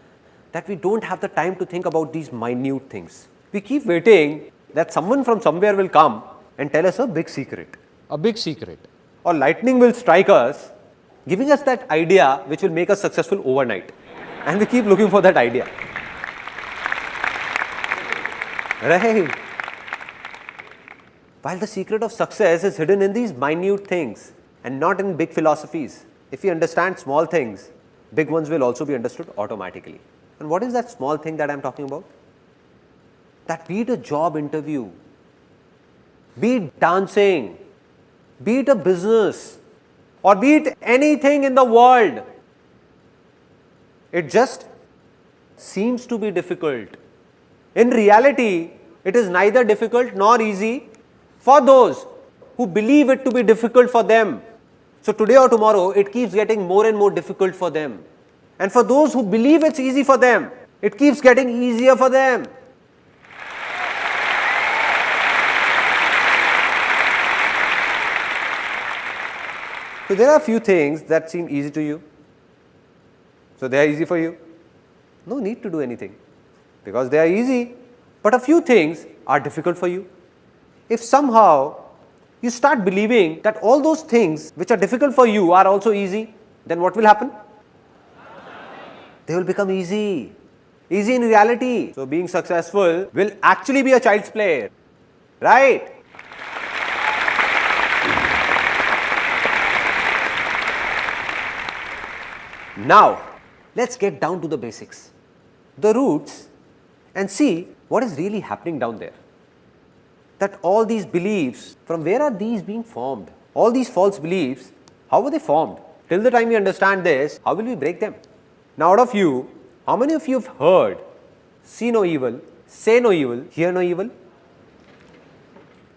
[SPEAKER 2] that we don't have the time to think about these minute things. We keep waiting that someone from somewhere will come and tell us a big secret.
[SPEAKER 4] A big secret.
[SPEAKER 2] Or lightning will strike us, giving us that idea which will make us successful overnight. And we keep looking for that idea. Right? While the secret of success is hidden in these minute things and not in big philosophies. If we understand small things, big ones will also be understood automatically. And what is that small thing that I am talking about? That be it a job interview, be it dancing, be it a business, or be it anything in the world, it just seems to be difficult. In reality, it is neither difficult nor easy for those who believe it to be difficult for them. So today or tomorrow, it keeps getting more and more difficult for them. And for those who believe it's easy for them, it keeps getting easier for them. So there are a few things that seem easy to you. So they are easy for you. No need to do anything because they are easy. But a few things are difficult for you. If somehow you start believing that all those things which are difficult for you are also easy, then what will happen? They will become easy. Easy in reality. So being successful will actually be a child's play. Right? Now, let's get down to the basics, the roots, and see what is really happening down there. That all these beliefs, from where are these being formed? All these false beliefs, how were they formed? Till the time we understand this, how will we break them? Now, out of you, how many of you have heard, see no evil, say no evil, hear no evil?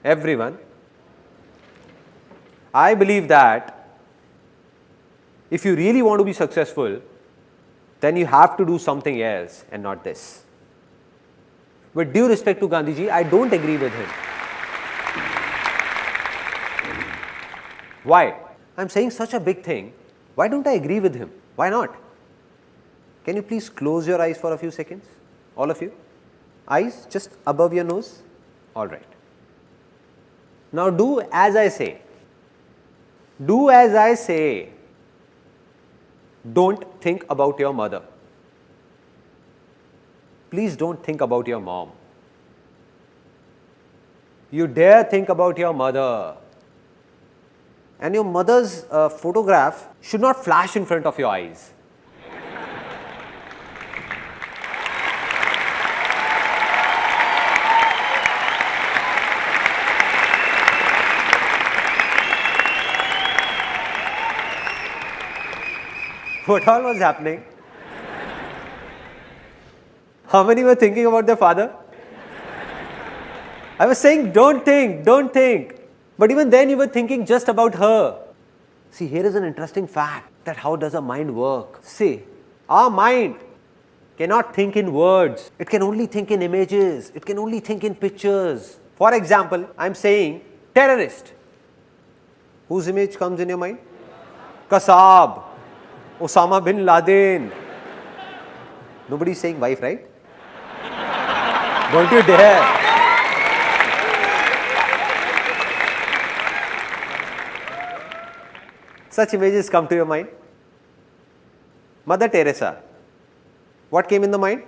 [SPEAKER 2] Everyone. I believe that if you really want to be successful, then you have to do something else and not this. With due respect to Gandhiji, I don't agree with him. Why? I'm saying such a big thing. Why don't I agree with him? Why not? Can you please close your eyes for a few seconds? All of you? Eyes just above your nose? All right. Now do as I say. Do as I say. Don't think about your mother. Please don't think about your mom. You dare think about your mother. And your mother's photograph should not flash in front of your eyes. What all was happening? How many were thinking about their father? I was saying, don't think, don't think. But even then you were thinking just about her. See, here is an interesting fact that how does a mind work? See, our mind cannot think in words. It can only think in images. It can only think in pictures. For example, I am saying terrorist. Whose image comes in your mind? Kasab. Osama bin Laden. Nobody is saying wife, right? Don't you dare. Such images come to your mind. Mother Teresa. What came in the mind?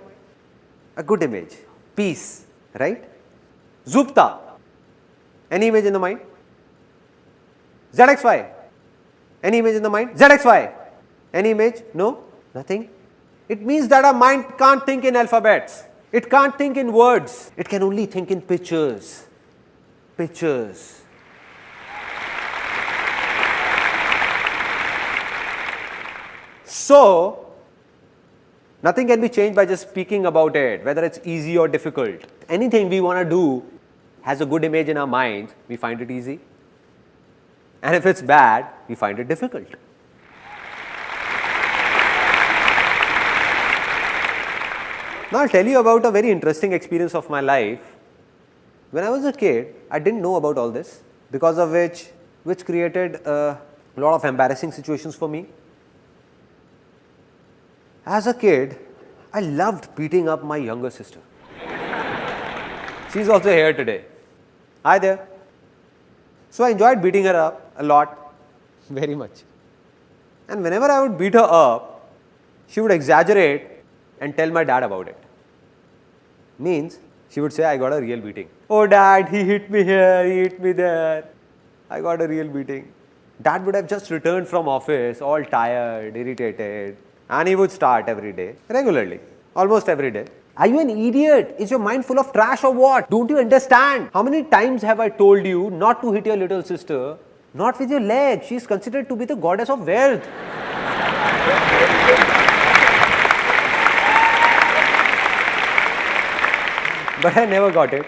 [SPEAKER 2] A good image. Peace, right? Zupta. Any image in the mind? ZXY. Any image in the mind? ZXY. Any image? No? Nothing? It means that our mind can't think in alphabets. It can't think in words. It can only think in pictures. Pictures. So, nothing can be changed by just speaking about it, whether it's easy or difficult. Anything we want to do has a good image in our mind, we find it easy. And if it's bad, we find it difficult. Now, I'll tell you about a very interesting experience of my life When I was a kid, I didn't know about all this, because of which created a lot of embarrassing situations for me. As a kid, I loved beating up my younger sister. She's also here today. Hi there. So I enjoyed beating her up a lot, very much. And whenever I would beat her up, she would exaggerate and tell my dad about it. Means, she would say, I got a real beating. Oh dad, he hit me here, he hit me there. I got a real beating. Dad would have just returned from office, all tired, irritated, and he would start every day, regularly, almost every day. Are you an idiot? Is your mind full of trash or what? Don't you understand? How many times have I told you not to hit your little sister? Not with your leg. She is considered to be the goddess of wealth. But I never got it.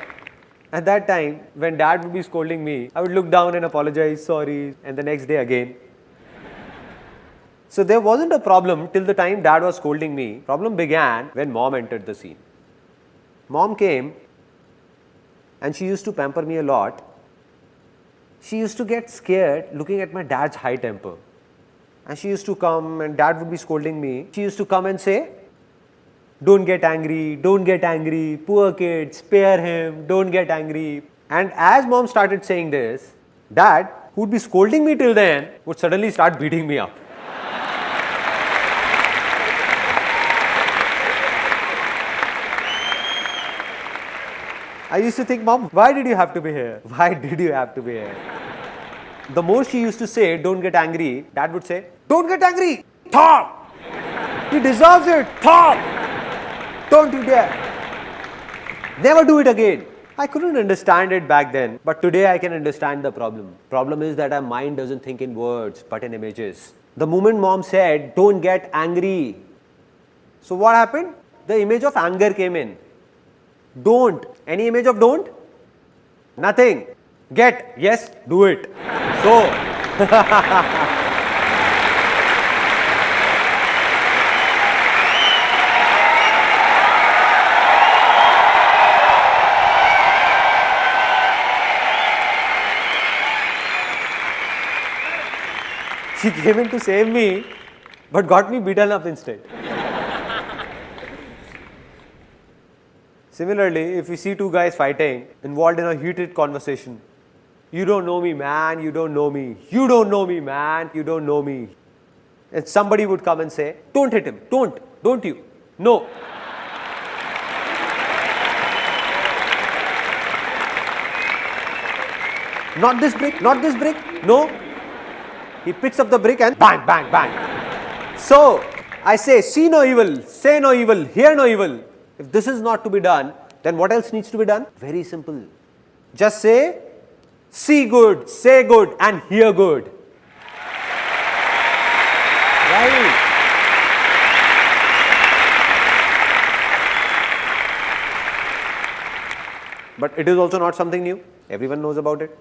[SPEAKER 2] At that time, when dad would be scolding me, I would look down and apologize, sorry, and the next day again. So there wasn't a problem till the time dad was scolding me. Problem began when mom entered the scene. Mom came and she used to pamper me a lot. She used to get scared looking at my dad's high temper. And she used to come and dad would be scolding me. She used to come and say, don't get angry, poor kid, spare him, don't get angry. And as mom started saying this, dad, who would be scolding me till then, would suddenly start beating me up. I used to think, Mom, why did you have to be here? Why did you have to be here? The more she used to say, don't get angry, dad would say, don't get angry, Thor! He deserves it, Thor! Don't you dare! Never do it again. I couldn't understand it back then, but today I can understand the problem. Problem is that our mind doesn't think in words, but in images. The moment mom said, don't get angry. So what happened? The image of anger came in. Don't. Any image of don't? Nothing. Get. Yes, do it. So, she came in to save me, but got me beaten up instead. Similarly, if we see two guys fighting, involved in a heated conversation, you don't know me, man, you don't know me. You don't know me, man, you don't know me. And somebody would come and say, don't hit him, don't you? No. Not this brick, no. He picks up the brick and bang, bang, bang. So, I say, see no evil, say no evil, hear no evil. If this is not to be done, then what else needs to be done? Very simple. Just say, see good, say good, and hear good. Right? But it is also not something new. Everyone knows about it.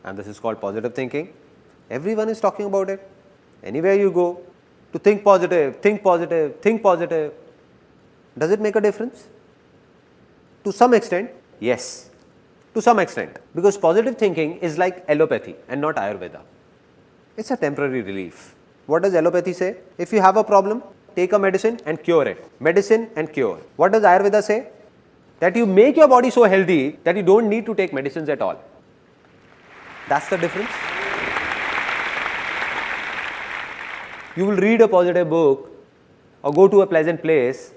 [SPEAKER 2] And this is called positive thinking. Everyone is talking about it. Anywhere you go, to think positive, think positive, think positive. Does it make a difference? To some extent, yes. To some extent. Because positive thinking is like allopathy and not Ayurveda. It's a temporary relief. What does allopathy say? If you have a problem, take a medicine and cure it. Medicine and cure. What does Ayurveda say? That you make your body so healthy that you don't need to take medicines at all. That's the difference. You will read a positive book or go to a pleasant place,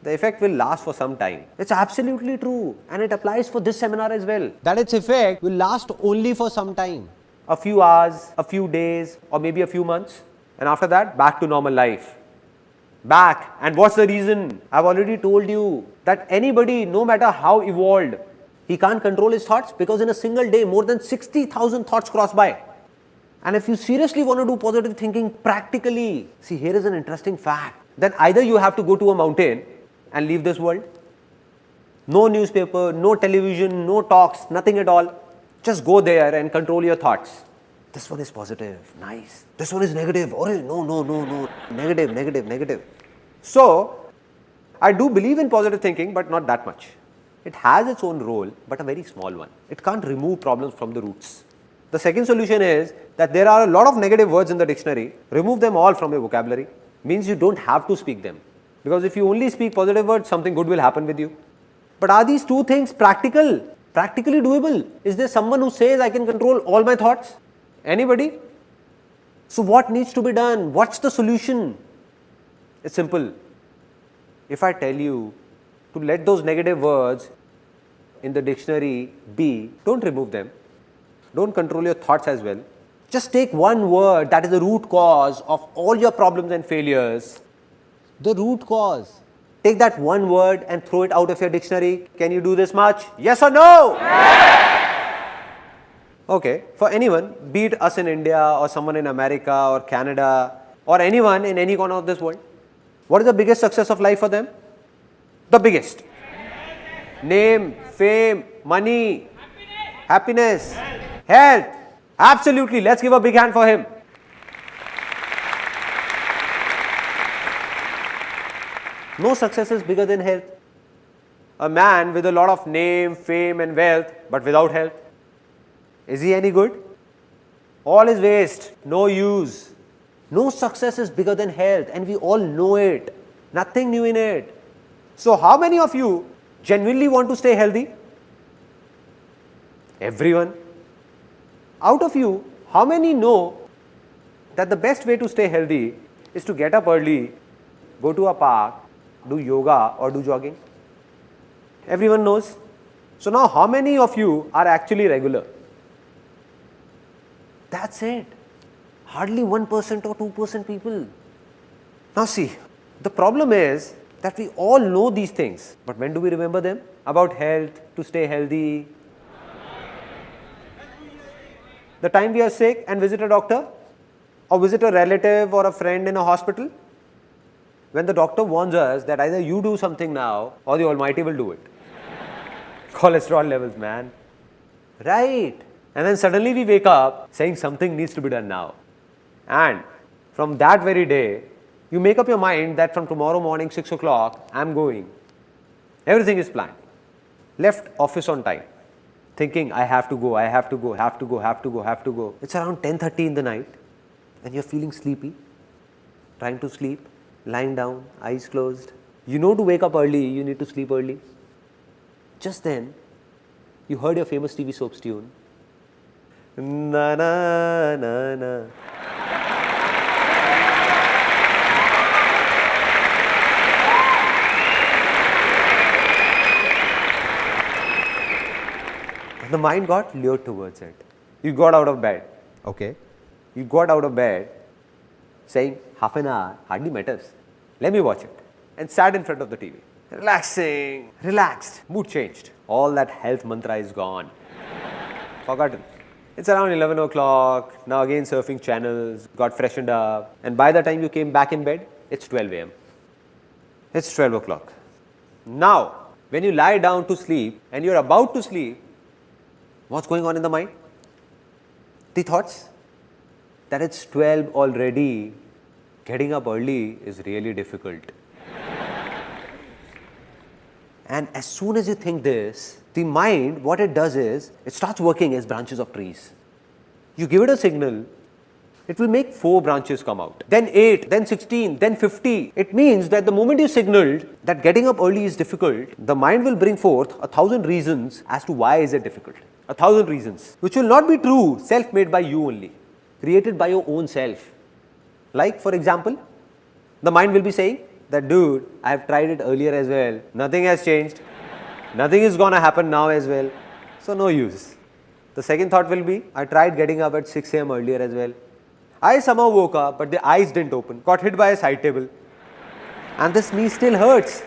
[SPEAKER 2] the effect will last for some time. It's absolutely true, and it applies for this seminar as well. That its effect will last only for some time. A few hours, a few days, or maybe a few months. And after that, back to normal life. Back. And what's the reason? I've already told you that anybody, no matter how evolved, he can't control his thoughts because in a single day, more than 60,000 thoughts cross by. And if you seriously want to do positive thinking practically, see, here is an interesting fact. Then either you have to go to a mountain and leave this world. No newspaper, no television, no talks, nothing at all. Just go there and control your thoughts. This one is positive, nice. This one is negative. Oh, no. Negative. So, I do believe in positive thinking, but not that much. It has its own role, but a very small one. It can't remove problems from the roots. The second solution is that there are a lot of negative words in the dictionary. Remove them all from your vocabulary. Means you don't have to speak them. Because if you only speak positive words, something good will happen with you. But are these two things practical? Practically doable? Is there someone who says I can control all my thoughts? Anybody? So what needs to be done? What's the solution? It's simple. If I tell you to let those negative words in the dictionary be, don't remove them. Don't control your thoughts as well. Just take one word that is the root cause of all your problems and failures. The root cause. Take that one word and throw it out of your dictionary. Can you do this much? Yes or no? Yes. Okay, for anyone, be it us in India or someone in America or Canada or anyone in any corner of this world, what is the biggest success of life for them? The biggest. Name, fame, money, happiness, health. Absolutely. Let's give a big hand for him. No success is bigger than health. A man with a lot of name, fame and wealth, but without health, is he any good? All is waste, no use. No success is bigger than health, and we all know it. Nothing new in it. So how many of you genuinely want to stay healthy? Everyone. Out of you, how many know that the best way to stay healthy is to get up early, go to a park, do yoga or do jogging? Everyone knows. So now how many of you are actually regular? That's it. Hardly 1% or 2% people. Now see, the problem is that we all know these things, but when do we remember them? About health, to stay healthy. The time we are sick and visit a doctor or visit a relative or a friend in a hospital, when the doctor warns us that either you do something now or the Almighty will do it. Cholesterol levels, man. Right. And then suddenly we wake up saying something needs to be done now. And from that very day, you make up your mind that from tomorrow morning 6 o'clock, I'm going. Everything is planned. Left office on time. Thinking, I have to go, I have to go, have to go, have to go, have to go. It's around 10:30 in the night and you're feeling sleepy, trying to sleep, lying down, eyes closed. You know to wake up early, you need to sleep early. Just then, you heard your famous TV soaps tune. Na na na na. The mind got lured towards it. You got out of bed. Okay. You got out of bed saying, half an hour hardly matters. Let me watch it. And sat in front of the TV. Relaxing, relaxed, mood changed. All that health mantra is gone. Forgotten. It's around 11 o'clock. Now again surfing channels, got freshened up. And by the time you came back in bed, it's 12 a.m. It's 12 o'clock. Now, when you lie down to sleep and you're about to sleep, what's going on in the mind? The thoughts that it's 12 already, getting up early is really difficult. And as soon as you think this, the mind, what it does is, it starts working as branches of trees. You give it a signal, it will make 4 branches come out, then 8, then 16, then 50. It means that the moment you signaled that getting up early is difficult, the mind will bring forth 1,000 reasons as to why is it difficult. 1,000 reasons, which will not be true, self-made by you only, created by your own self. Like, for example, the mind will be saying that, dude, I have tried it earlier as well. Nothing has changed. Nothing is going to happen now as well. So, no use. The second thought will be, I tried getting up at 6 a.m. earlier as well. I somehow woke up, but the eyes didn't open. Got hit by a side table. And this knee still hurts.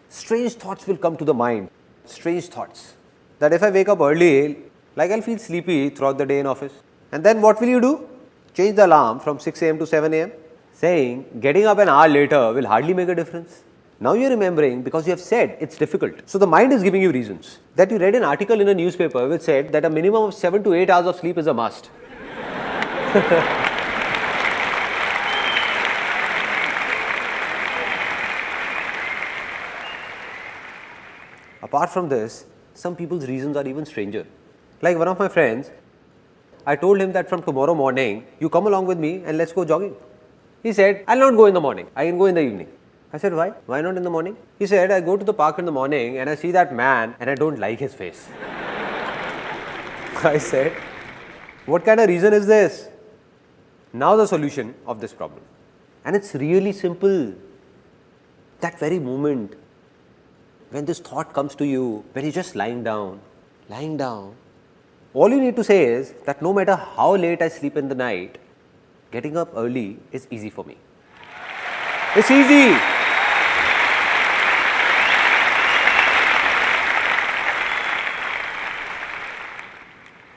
[SPEAKER 2] Strange thoughts will come to the mind. Strange thoughts. That if I wake up early, like I'll feel sleepy throughout the day in office. And then what will you do? Change the alarm from 6 a.m. to 7 a.m. saying getting up an hour later will hardly make a difference. Now you're remembering because you have said it's difficult. So the mind is giving you reasons. That you read an article in a newspaper which said that a minimum of 7 to 8 hours of sleep is a must. Apart from this, some people's reasons are even stranger. Like one of my friends, I told him that from tomorrow morning, you come along with me and let's go jogging. He said, I'll not go in the morning, I can go in the evening. I said, why? Why not in the morning? He said, I go to the park in the morning and I see that man and I don't like his face. I said, what kind of reason is this? Now the solution of this problem. And it's really simple. That very moment when this thought comes to you, when you're just lying down, all you need to say is that no matter how late I sleep in the night, getting up early is easy for me. It's easy.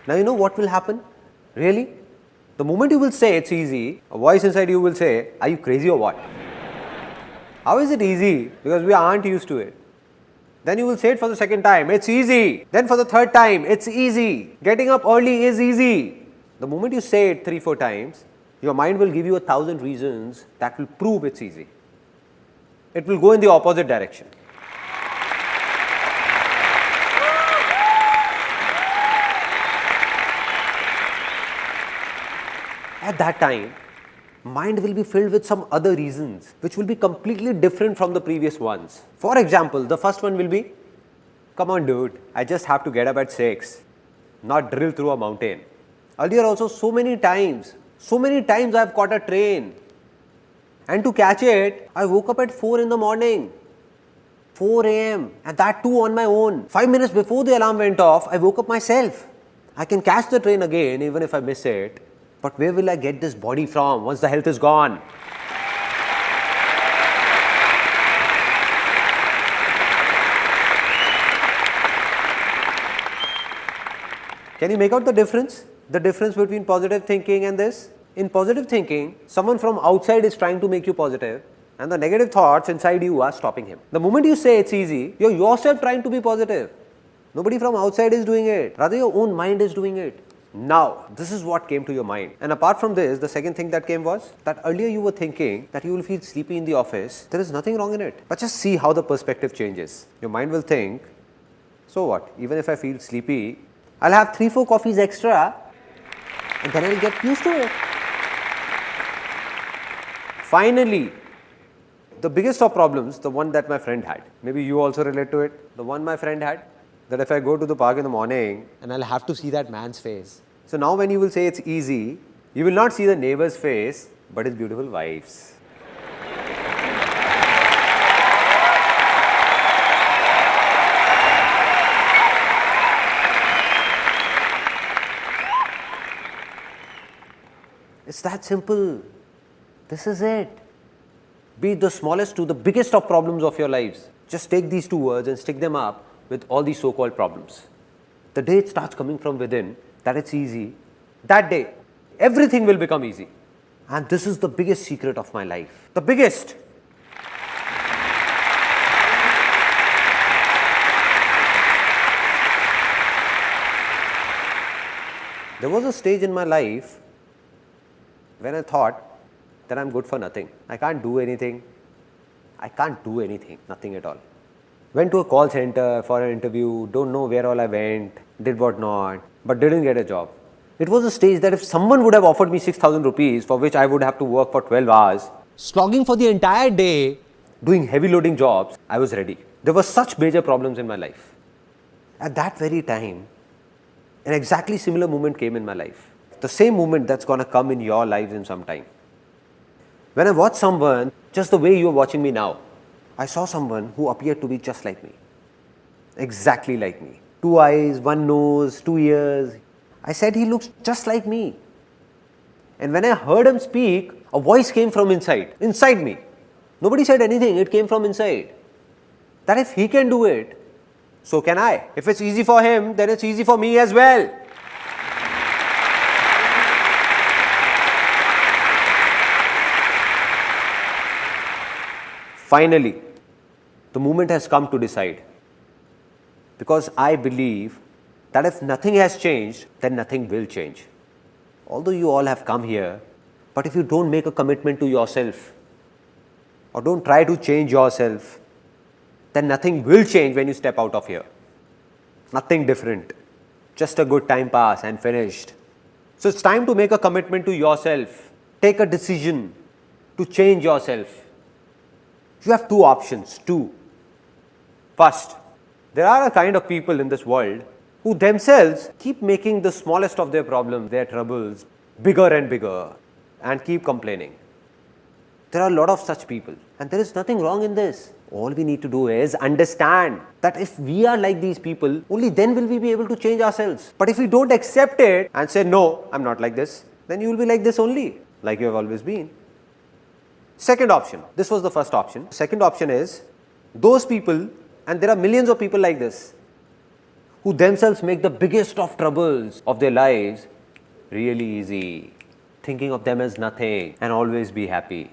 [SPEAKER 2] Now you know what will happen? Really? The moment you will say it's easy, a voice inside you will say, are you crazy or what? How is it easy? Because we aren't used to it. Then you will say it for the second time, it's easy. Then for the third time, it's easy. Getting up early is easy. The moment you say it 3-4 times, your mind will give you 1,000 reasons that will prove it's easy. It will go in the opposite direction. At that time, mind will be filled with some other reasons which will be completely different from the previous ones. For example, the first one will be, come on dude, I just have to get up at 6, not drill through a mountain. Earlier also so many times I have caught a train and to catch it, I woke up at 4 in the morning, 4 a.m. and that too on my own. 5 minutes before the alarm went off, I woke up myself. I can catch the train again even if I miss it. But where will I get this body from once the health is gone? Can you make out the difference? The difference between positive thinking and this? In positive thinking, someone from outside is trying to make you positive and the negative thoughts inside you are stopping him. The moment you say it's easy, you're yourself trying to be positive. Nobody from outside is doing it. Rather, your own mind is doing it. Now, this is what came to your mind. And apart from this, the second thing that came was that earlier you were thinking that you will feel sleepy in the office. There is nothing wrong in it. But just see how the perspective changes. Your mind will think, so what? Even if I feel sleepy, I'll have 3-4 coffees extra and then I'll get used to it. Finally, the biggest of problems, the one that my friend had. Maybe you also relate to it. The one my friend had, that if I go to the park in the morning and I'll have to see that man's face. So now when you will say it's easy, you will not see the neighbor's face, but his beautiful wife's. It's that simple. This is it. Be it the smallest to the biggest of problems of your lives. Just take these 2 words and stick them up with all these so-called problems. The day it starts coming from within, that it's easy, that day, everything will become easy. And this is the biggest secret of my life. The biggest. There was a stage in my life when I thought that I'm good for nothing. I can't do anything. Nothing at all. Went to a call center for an interview, don't know where all I went, did what not, but didn't get a job. It was a stage that if someone would have offered me 6,000 rupees for which I would have to work for 12 hours, slogging for the entire day, doing heavy loading jobs, I was ready. There were such major problems in my life. At that very time, an exactly similar moment came in my life. The same moment that's going to come in your lives in some time. When I watched someone, just the way you are watching me now, I saw someone who appeared to be just like me. Exactly like me. 2 eyes, 1 nose, 2 ears. I said he looks just like me. And when I heard him speak, a voice came from inside me. Nobody said anything, it came from inside. That if he can do it, so can I. If it's easy for him, then it's easy for me as well. Finally, the moment has come to decide. Because I believe that if nothing has changed, then nothing will change. Although you all have come here, but if you don't make a commitment to yourself, or don't try to change yourself, then nothing will change when you step out of here. Nothing different. Just a good time pass and finished. So it's time to make a commitment to yourself. Take a decision to change yourself. You have two options. First, there are a kind of people in this world who themselves keep making the smallest of their problems, their troubles, bigger and bigger, and keep complaining. There are a lot of such people, and there is nothing wrong in this. All we need to do is understand that if we are like these people, only then will we be able to change ourselves. But if we don't accept it and say, no, I'm not like this, then you will be like this only, like you have always been. Second option, this was the first option. Second option is those people, and there are millions of people like this, who themselves make the biggest of troubles of their lives really easy, thinking of them as nothing and always be happy.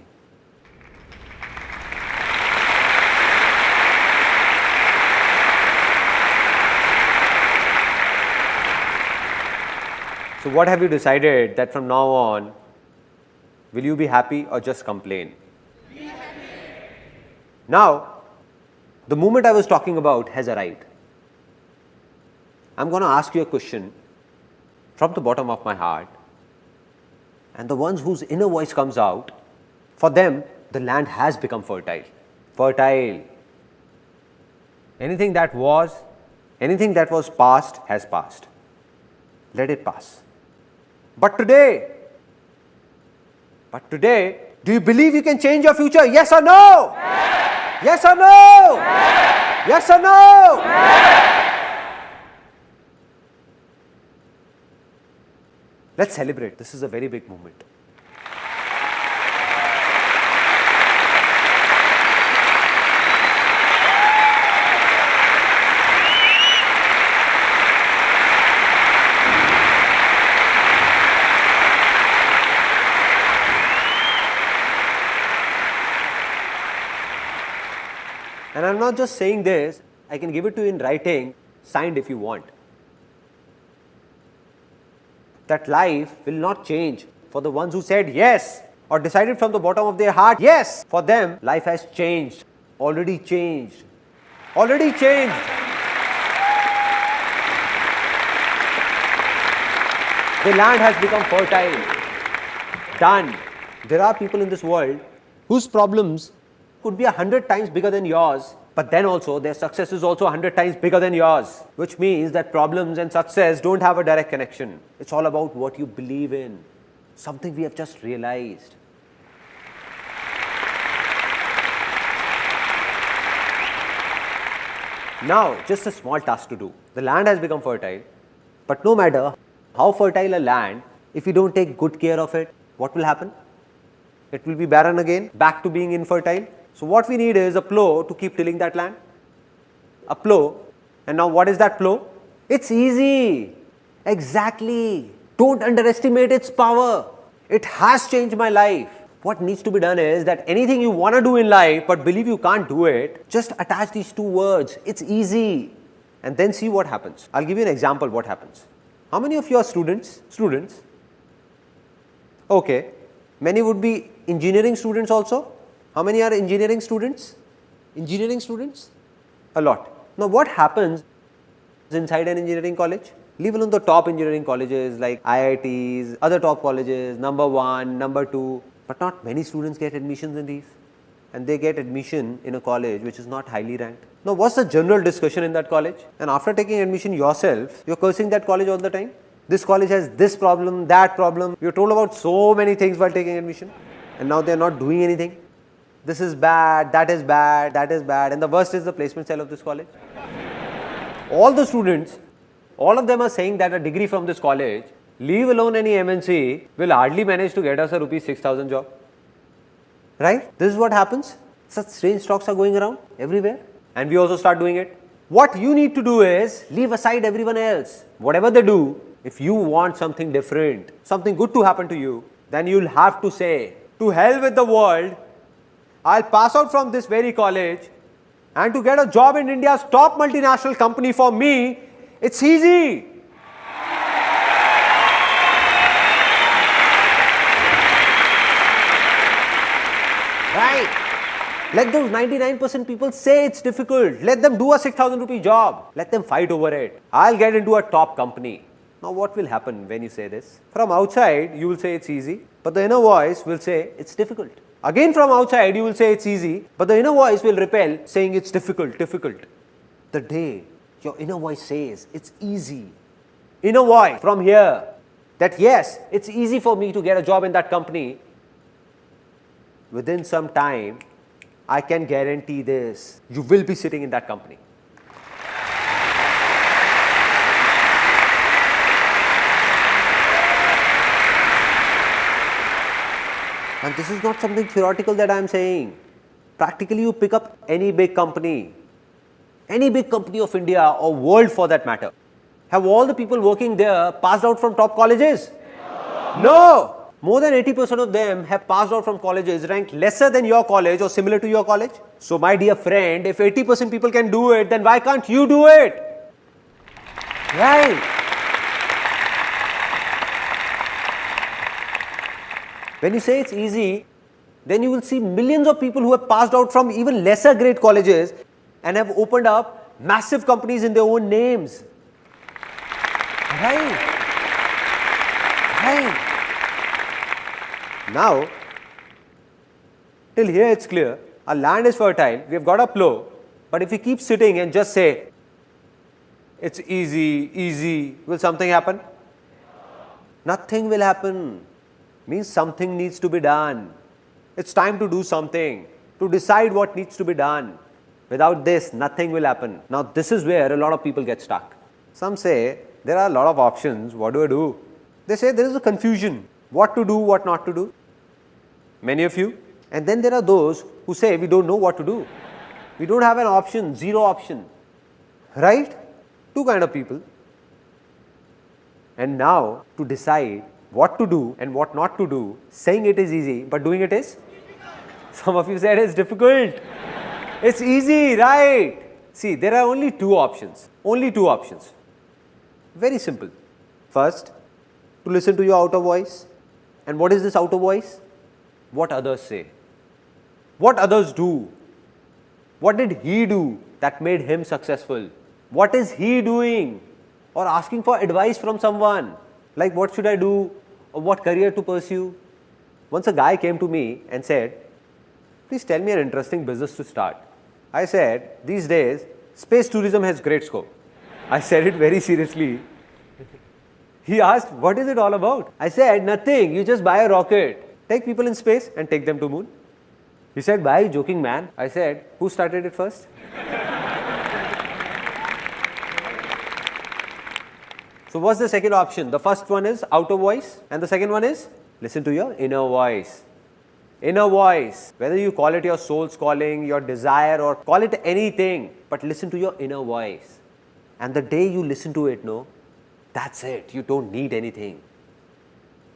[SPEAKER 2] So what have you decided that from now on, will you be happy or just complain? Be happy. Now, the moment I was talking about has arrived. I'm going to ask you a question from the bottom of my heart, and the ones whose inner voice comes out, for them, the land has become fertile. Fertile. Anything that was past has passed. Let it pass. But today, do you believe you can change your future? Yes or no? Yes or no? Yes or no? Let's celebrate. This is a very big moment. And I'm not just saying this, I can give it to you in writing, signed if you want. That life will not change for the ones who said yes or decided from the bottom of their heart yes. For them, life has changed, already changed, already changed. The land has become fertile. Done. There are people in this world whose problems could be 100 times bigger than yours, but then also their success is also 100 times bigger than yours, which means that problems and success don't have a direct connection. It's all about what you believe in, something we have just realized. Now, just a small task to do. The land has become fertile, but no matter how fertile a land, if you don't take good care of it, what will happen? It will be barren again, back to being infertile. So what we need is a plow to keep tilling that land. A plow. And now what is that plow? It's easy. Exactly. Don't underestimate its power. It has changed my life. What needs to be done is that anything you want to do in life but believe you can't do it, just attach these two words. It's easy. And then see what happens. I'll give you an example what happens. How many of you are students? Okay. Many would be engineering students also. How many are engineering students? A lot. Now what happens inside an engineering college? Leave alone the top engineering colleges like IITs, other top colleges, number 1, number 2, but not many students get admissions in these. And they get admission in a college which is not highly ranked. Now what's the general discussion in that college? And after taking admission yourself, you're cursing that college all the time. This college has this problem, that problem. You're told about so many things while taking admission. And now they're not doing anything. This is bad, that is bad, that is bad. And the worst is the placement cell of this college. All the students, all of them are saying that a degree from this college, leave alone any MNC, will hardly manage to get us a rupees 6,000 job. Right? This is what happens. Such strange talks are going around everywhere. And we also start doing it. What you need to do is leave aside everyone else. Whatever they do, if you want something different, something good to happen to you, then you'll have to say, to hell with the world, I'll pass out from this very college, and to get a job in India's top multinational company for me, it's easy. Right? Let those 99% people say it's difficult. Let them do a 6,000 rupee job. Let them fight over it. I'll get into a top company. Now what will happen when you say this? From outside, you will say it's easy, but the inner voice will say it's difficult. Again from outside, you will say it's easy, but the inner voice will repel, saying it's difficult, difficult. The day your inner voice says it's easy, inner voice from here, that yes, it's easy for me to get a job in that company, within some time, I can guarantee this, you will be sitting in that company. And this is not something theoretical that I am saying. Practically, you pick up any big company of India or world for that matter. Have all the people working there passed out from top colleges? No! More than 80% of them have passed out from colleges ranked lesser than your college or similar to your college. So my dear friend, if 80% people can do it, then why can't you do it? Right? When you say it's easy, then you will see millions of people who have passed out from even lesser grade colleges and have opened up massive companies in their own names. Right? Right? Now, till here it's clear, our land is fertile, we have got a plow, but if we keep sitting and just say, it's easy, easy, will something happen? Nothing will happen. Means something needs to be done. It's time to do something, to decide what needs to be done. Without this, nothing will happen. Now, this is where a lot of people get stuck. Some say, there are a lot of options, what do I do? They say there is a confusion, what to do, what not to do. Many of you. And then there are those who say, we don't know what to do. We don't have an option, zero option. Right? Two kind of people. And now, to decide what to do and what not to do, saying it is easy, but doing it is? Some of you said it's difficult. It's easy, right? See, there are only two options. Only two options. Very simple. First, to listen to your outer voice. And what is this outer voice? What others say. What others do. What did he do that made him successful? What is he doing? Or asking for advice from someone. Like what should I do? Or what career to pursue? Once a guy came to me and said, please tell me an interesting business to start. I said, these days, space tourism has great scope. I said it very seriously. He asked, what is it all about? I said, nothing, you just buy a rocket, take people in space and take them to moon. He said, why are you joking, man? I said, who started it first? So what's the second option? The first one is outer voice and the second one is listen to your inner voice. Inner voice, whether you call it your soul's calling, your desire or call it anything, but listen to your inner voice. And the day you listen to it, no, that's it. You don't need anything.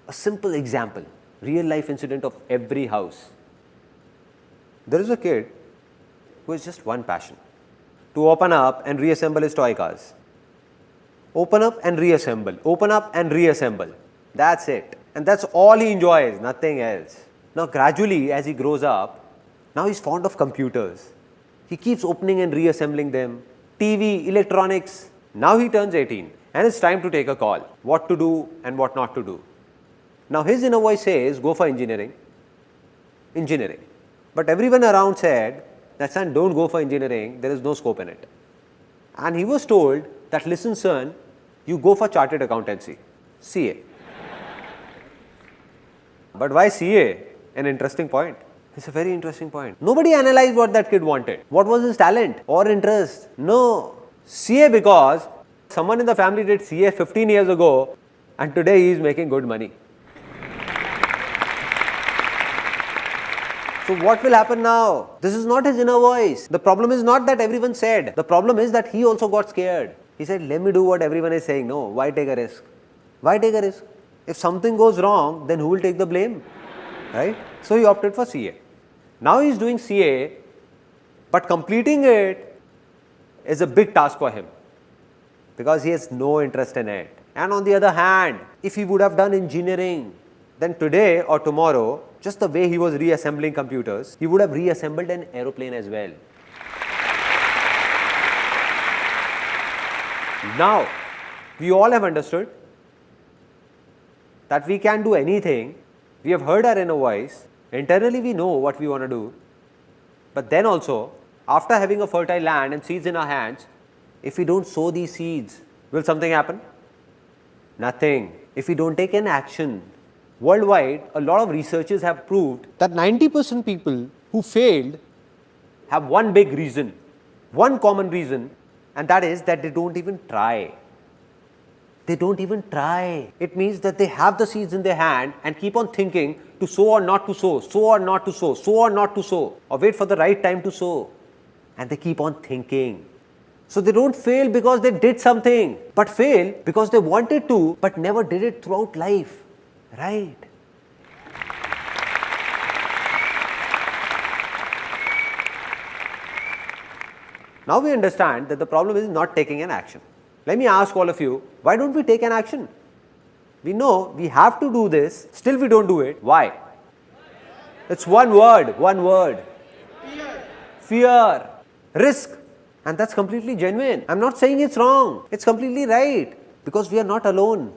[SPEAKER 2] A simple example, real life incident of every house. There is a kid who has just one passion, to open up and reassemble his toy cars. Open up and reassemble, open up and reassemble. That's it. And that's all he enjoys, nothing else. Now gradually as he grows up, now he's fond of computers. He keeps opening and reassembling them. TV, electronics. Now he turns 18 and it's time to take a call. What to do and what not to do. Now his inner voice says, go for engineering. Engineering. But everyone around said, that son, don't go for engineering, there is no scope in it. And he was told that, listen son, you go for chartered accountancy, CA. But why CA? An interesting point. It's a very interesting point. Nobody analyzed what that kid wanted. What was his talent or interest? No. CA because someone in the family did CA 15 years ago and today he is making good money. So what will happen now? This is not his inner voice. The problem is not that everyone said. The problem is that he also got scared. He said, let me do what everyone is saying. No, why take a risk? Why take a risk? If something goes wrong, then who will take the blame? Right? So he opted for CA. Now he is doing CA, but completing it is a big task for him because he has no interest in it. And on the other hand, if he would have done engineering, then today or tomorrow, just the way he was reassembling computers, he would have reassembled an aeroplane as well. Now, we all have understood that we can do anything. We have heard our inner voice. Internally, we know what we want to do. But then also, after having a fertile land and seeds in our hands, if we don't sow these seeds, will something happen? Nothing. If we don't take an action. Worldwide, a lot of researchers have proved that 90% people who failed have one big reason, one common reason, and that is that they don't even try. They don't even try. It means that they have the seeds in their hand and keep on thinking to sow or not to sow, sow or not to sow, sow or not to sow, or wait for the right time to sow. And they keep on thinking. So they don't fail because they did something, but fail because they wanted to, but never did it throughout life. Right? Now we understand that the problem is not taking an action. Let me ask all of you, why don't we take an action? We know we have to do this, still we don't do it. Why? It's one word, one word. Fear, risk. And that's completely genuine. I'm not saying it's wrong. It's completely right. Because we are not alone.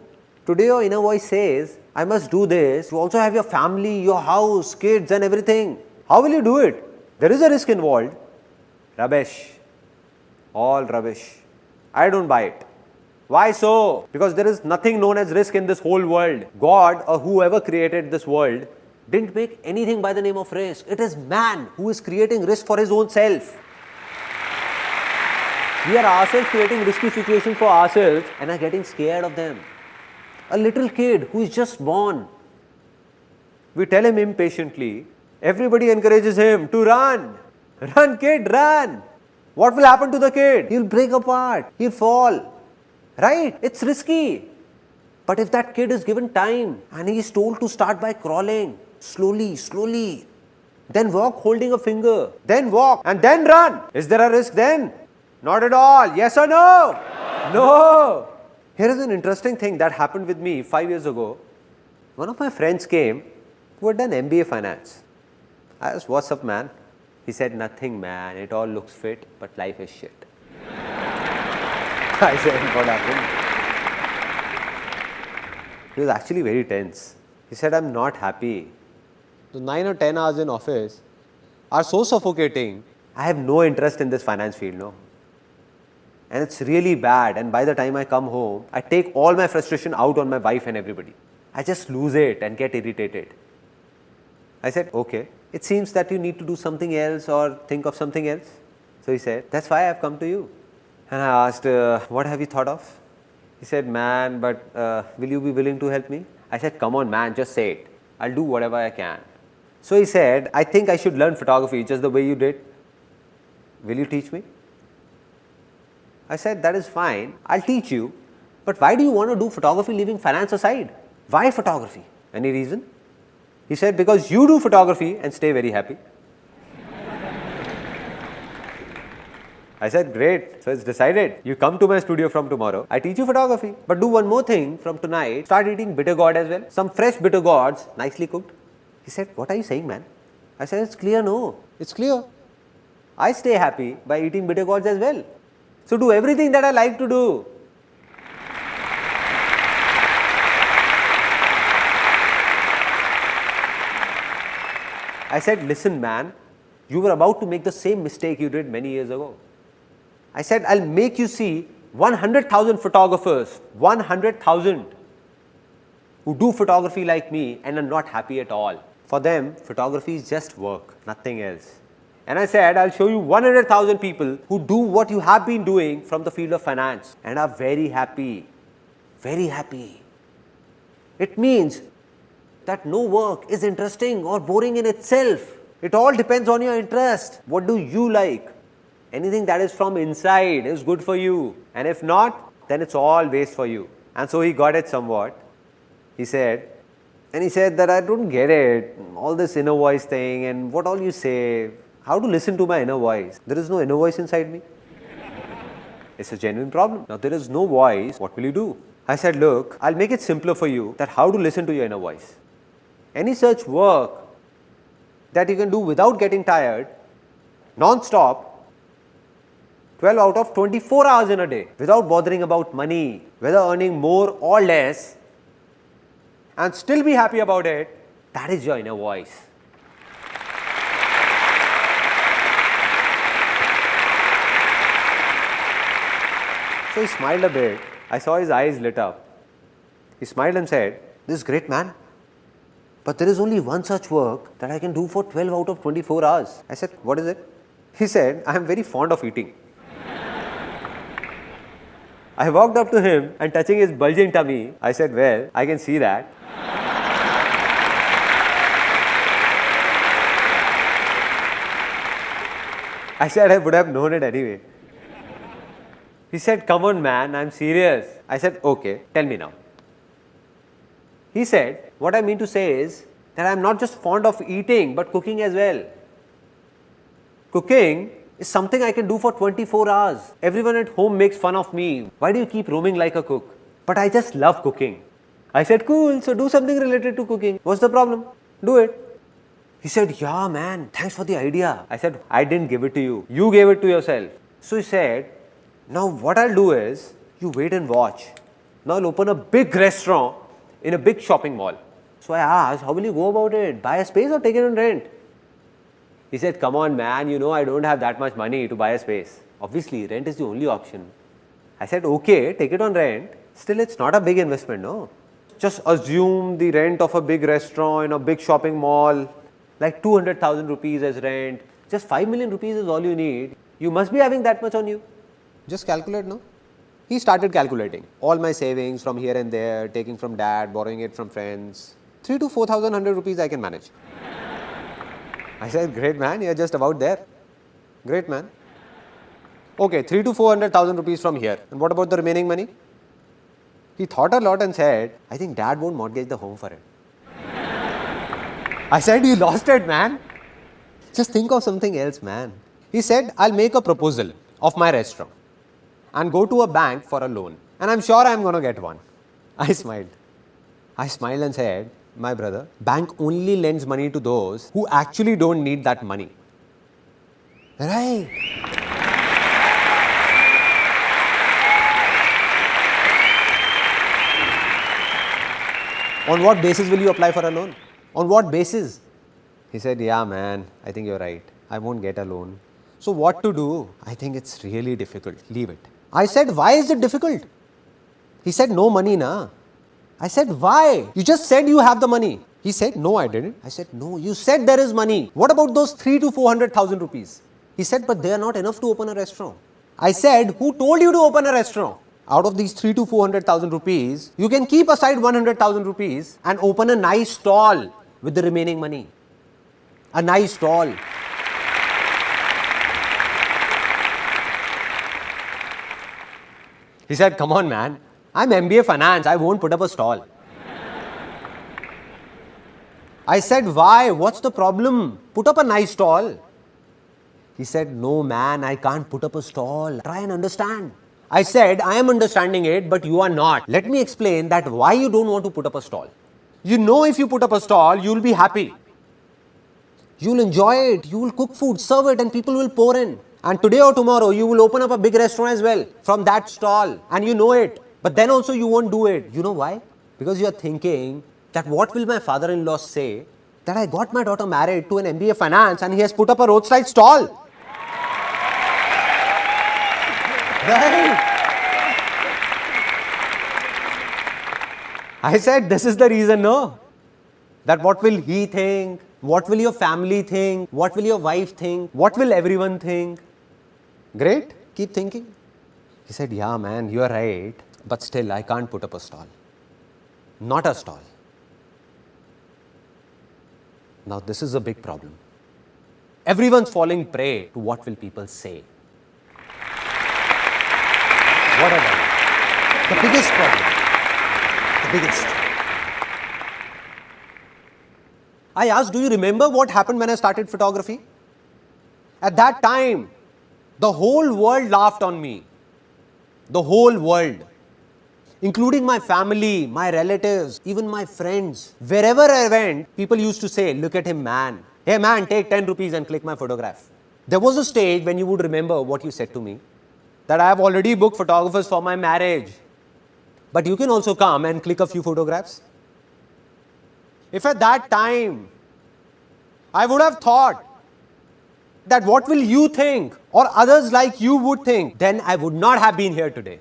[SPEAKER 2] Today your inner voice says, I must do this. You also have your family, your house, kids and everything. How will you do it? There is a risk involved. Rubbish. All rubbish. I don't buy it. Why so? Because there is nothing known as risk in this whole world. God or whoever created this world didn't make anything by the name of risk. It is man who is creating risk for his own self. We are ourselves creating risky situations for ourselves and are getting scared of them. A little kid who is just born, we tell him impatiently, everybody encourages him to run. Run kid, run. What will happen to the kid? He'll break apart, he'll fall. Right? It's risky. But if that kid is given time and he is told to start by crawling, slowly, slowly, then walk holding a finger, then walk and then run. Is there a risk then? Not at all. Yes or no? No. Here is an interesting thing that happened with me 5 years ago. One of my friends came who had done MBA finance. I asked, what's up man? He said, nothing man, it all looks fit, but life is shit. I said, what happened? He was actually very tense. He said, I'm not happy. The 9 or 10 hours in office are so suffocating. I have no interest in this finance field, no. And it's really bad, and by the time I come home, I take all my frustration out on my wife and everybody. I just lose it and get irritated. I said, okay, it seems that you need to do something else or think of something else. So he said, that's why I have come to you. And I asked, what have you thought of? He said, man, but will you be willing to help me? I said, come on man, just say it. I'll do whatever I can. So he said, I think I should learn photography just the way you did. Will you teach me? I said, that is fine, I'll teach you, but why do you want to do photography leaving finance aside? Why photography? Any reason? He said, because you do photography and stay very happy. I said, great, so it's decided. You come to my studio from tomorrow, I teach you photography. But do one more thing from tonight, start eating bitter gourd as well. Some fresh bitter gourds, nicely cooked. He said, what are you saying man? I said, it's clear, no, it's clear. I stay happy by eating bitter gourds as well. So do everything that I like to do. I said, listen man, you were about to make the same mistake you did many years ago. I said, I'll make you see 100,000 photographers, 100,000 who do photography like me and are not happy at all. For them, photography is just work, nothing else. And I said, I'll show you 100,000 people who do what you have been doing from the field of finance and are very happy. Very happy. It means that no work is interesting or boring in itself. It all depends on your interest. What do you like? Anything that is from inside is good for you. And if not, then it's all waste for you. And so he got it somewhat. He said that I don't get it. All this inner voice thing and what all you say. How to listen to my inner voice? There is no inner voice inside me. It's a genuine problem. Now there is no voice, what will you do? I said, look, I'll make it simpler for you that how to listen to your inner voice. Any such work that you can do without getting tired, non-stop, 12 out of 24 hours in a day, without bothering about money, whether earning more or less, and still be happy about it, that is your inner voice. So he smiled a bit. I saw his eyes lit up. He smiled and said, "This is great, man. But there is only one such work that I can do for 12 out of 24 hours. I said, "What is it?" He said, "I am very fond of eating." I walked up to him and touching his bulging tummy, I said, "Well, I can see that." I said, "I would have known it anyway." He said, "Come on, man, I'm serious." I said, "Okay, tell me now." He said, "What I mean to say is that I'm not just fond of eating, but cooking as well. Cooking is something I can do for 24 hours. Everyone at home makes fun of me. Why do you keep roaming like a cook? But I just love cooking." I said, "Cool, so do something related to cooking. What's the problem? Do it." He said, "Yeah, man, thanks for the idea." I said, "I didn't give it to you. You gave it to yourself." So he said, "Now what I'll do is, you wait and watch. Now I'll open a big restaurant in a big shopping mall." So I asked, "How will you go about it? Buy a space or take it on rent?" He said, "Come on, man, you know I don't have that much money to buy a space. Obviously, rent is the only option." I said, "Okay, take it on rent. Still, it's not a big investment, no? Just assume the rent of a big restaurant in a big shopping mall, like 200,000 rupees as rent. Just 5 million rupees is all you need. You must be having that much on you. Just calculate, no?" He started calculating all my savings from here and there, taking from dad, borrowing it from friends. 3 to 4,100 rupees I can manage. I said, "Great, man, you're just about there. Great, man. Okay, 3 to 400,000 rupees from here. And what about the remaining money?" He thought a lot and said, "I think dad won't mortgage the home for it." I said, "You lost it, man. Just think of something else, man." He said, "I'll make a proposal of my restaurant and go to a bank for a loan. And I'm sure I'm going to get one." I smiled. I smiled and said, "My brother, bank only lends money to those who actually don't need that money." Right. "On what basis will you apply for a loan? On what basis?" He said, "Yeah, man, I think you're right. I won't get a loan. So what to do?" I think it's really difficult. Leave it. I said, "Why is it difficult?" He said, "No money, na." I said, "Why? You just said you have the money." He said, "No, I didn't." I said, "No, you said there is money. What about those 3 to 400,000 rupees?" He said, "But they are not enough to open a restaurant." I said, "Who told you to open a restaurant? Out of these 3 to 400,000 rupees, you can keep aside 100,000 rupees and open a nice stall with the remaining money. A nice stall." He said, "Come on, man. I'm MBA Finance. I won't put up a stall." I said, "Why? What's the problem? Put up a nice stall." He said, "No, man, I can't put up a stall. Try and understand." I said, "I am understanding it, but you are not. Let me explain that why you don't want to put up a stall. You know if you put up a stall, you will be happy. You will enjoy it. You will cook food, serve it, and people will pour in. And today or tomorrow, you will open up a big restaurant as well from that stall. And you know it. But then also you won't do it. You know why? Because you are thinking that what will my father-in-law say that I got my daughter married to an MBA Finance and he has put up a roadside stall." Right? I said, "This is the reason, no? That what will he think? What will your family think? What will your wife think? What will everyone think?" Great, keep thinking. He said, "Yeah, man, you are right. But still, I can't put up a stall. Not a stall." Now, this is a big problem. Everyone's falling prey to what will people say. What about it? The biggest problem. The biggest. I asked, "Do you remember what happened when I started photography?" At that time, the whole world laughed on me. The whole world. Including my family, my relatives, even my friends. Wherever I went, people used to say, "Look at him, man. Hey man, take 10 rupees and click my photograph. There was a stage when you would remember what you said to me, that I have already booked photographers for my marriage. But you can also come and click a few photographs. If at that time I would have thought that what will you think or others like you would think, then I would not have been here today.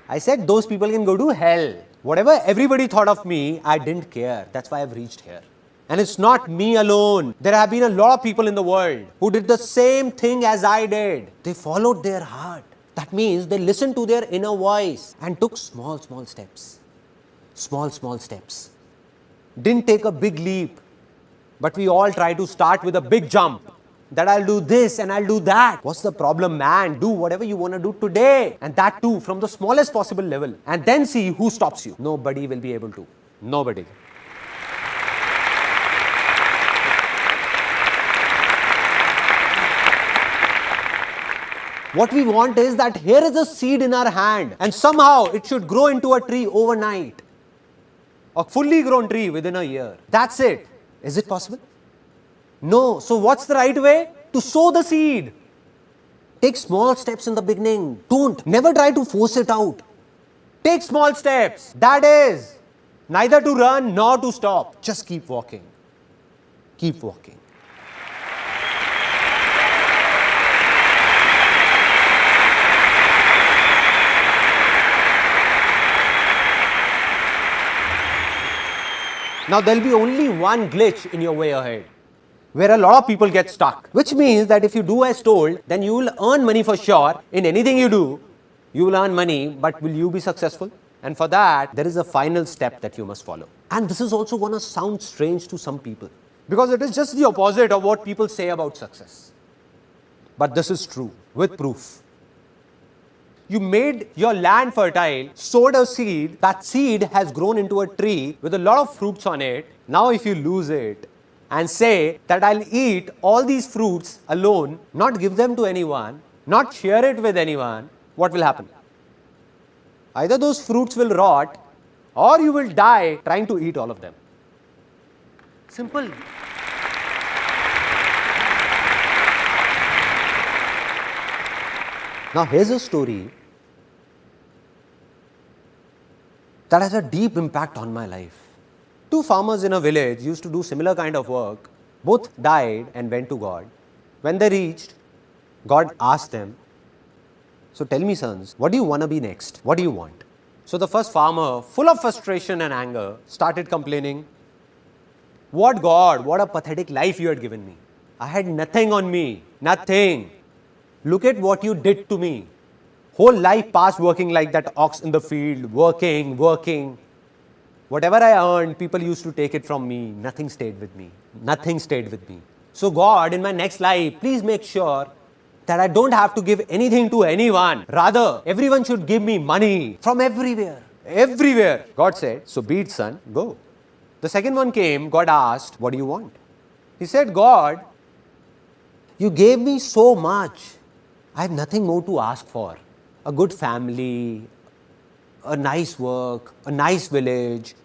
[SPEAKER 2] I said those people can go to hell. Whatever everybody thought of me, I didn't care. That's why I've reached here. And it's not me alone. There have been a lot of people in the world who did the same thing as I did. They followed their heart. That means they listened to their inner voice and took small steps. Small steps. Didn't take a big leap. But we all try to start with a big jump. That I'll do this and I'll do that. What's the problem, man? Do whatever you want to do today. And that too from the smallest possible level. And then see who stops you. Nobody will be able to. Nobody. What we want is that here is a seed in our hand and somehow it should grow into a tree overnight. A fully grown tree within a year. That's it. Is it possible? No. So what's the right way? To sow the seed. Take small steps in the beginning. Never try to force it out. Take small steps. That is, neither to run nor to stop. Just keep walking. Keep walking. Now there'll be only one glitch in your way ahead, where a lot of people get stuck. Which means that if you do as told, then you will earn money for sure. In anything you do, you will earn money, but will you be successful? And for that, there is a final step that you must follow. And this is also going to sound strange to some people, because it is just the opposite of what people say about success. But this is true, with proof. You made your land fertile, sowed a seed, that seed has grown into a tree with a lot of fruits on it. Now if you lose it and say that I'll eat all these fruits alone, not give them to anyone, not share it with anyone, what will happen? Either those fruits will rot or you will die trying to eat all of them. Simple. Now here's a story that has a deep impact on my life. Two farmers in a village used to do similar kind of work. Both died and went to God. When they reached, God asked them, so tell me sons, what do you want to be next? What do you want? So the first farmer, full of frustration and anger, started complaining, what God, what a pathetic life you had given me. I had nothing on me, nothing. Look at what you did to me. Whole life passed working like that ox in the field, working. Whatever I earned, people used to take it from me. Nothing stayed with me. Nothing stayed with me. So God, in my next life, please make sure that I don't have to give anything to anyone. Rather, everyone should give me money from everywhere. Everywhere. God said, so be it, son, go. The second one came, God asked, what do you want? He said, God, you gave me so much. I have nothing more to ask for. A good family, a nice work, a nice village,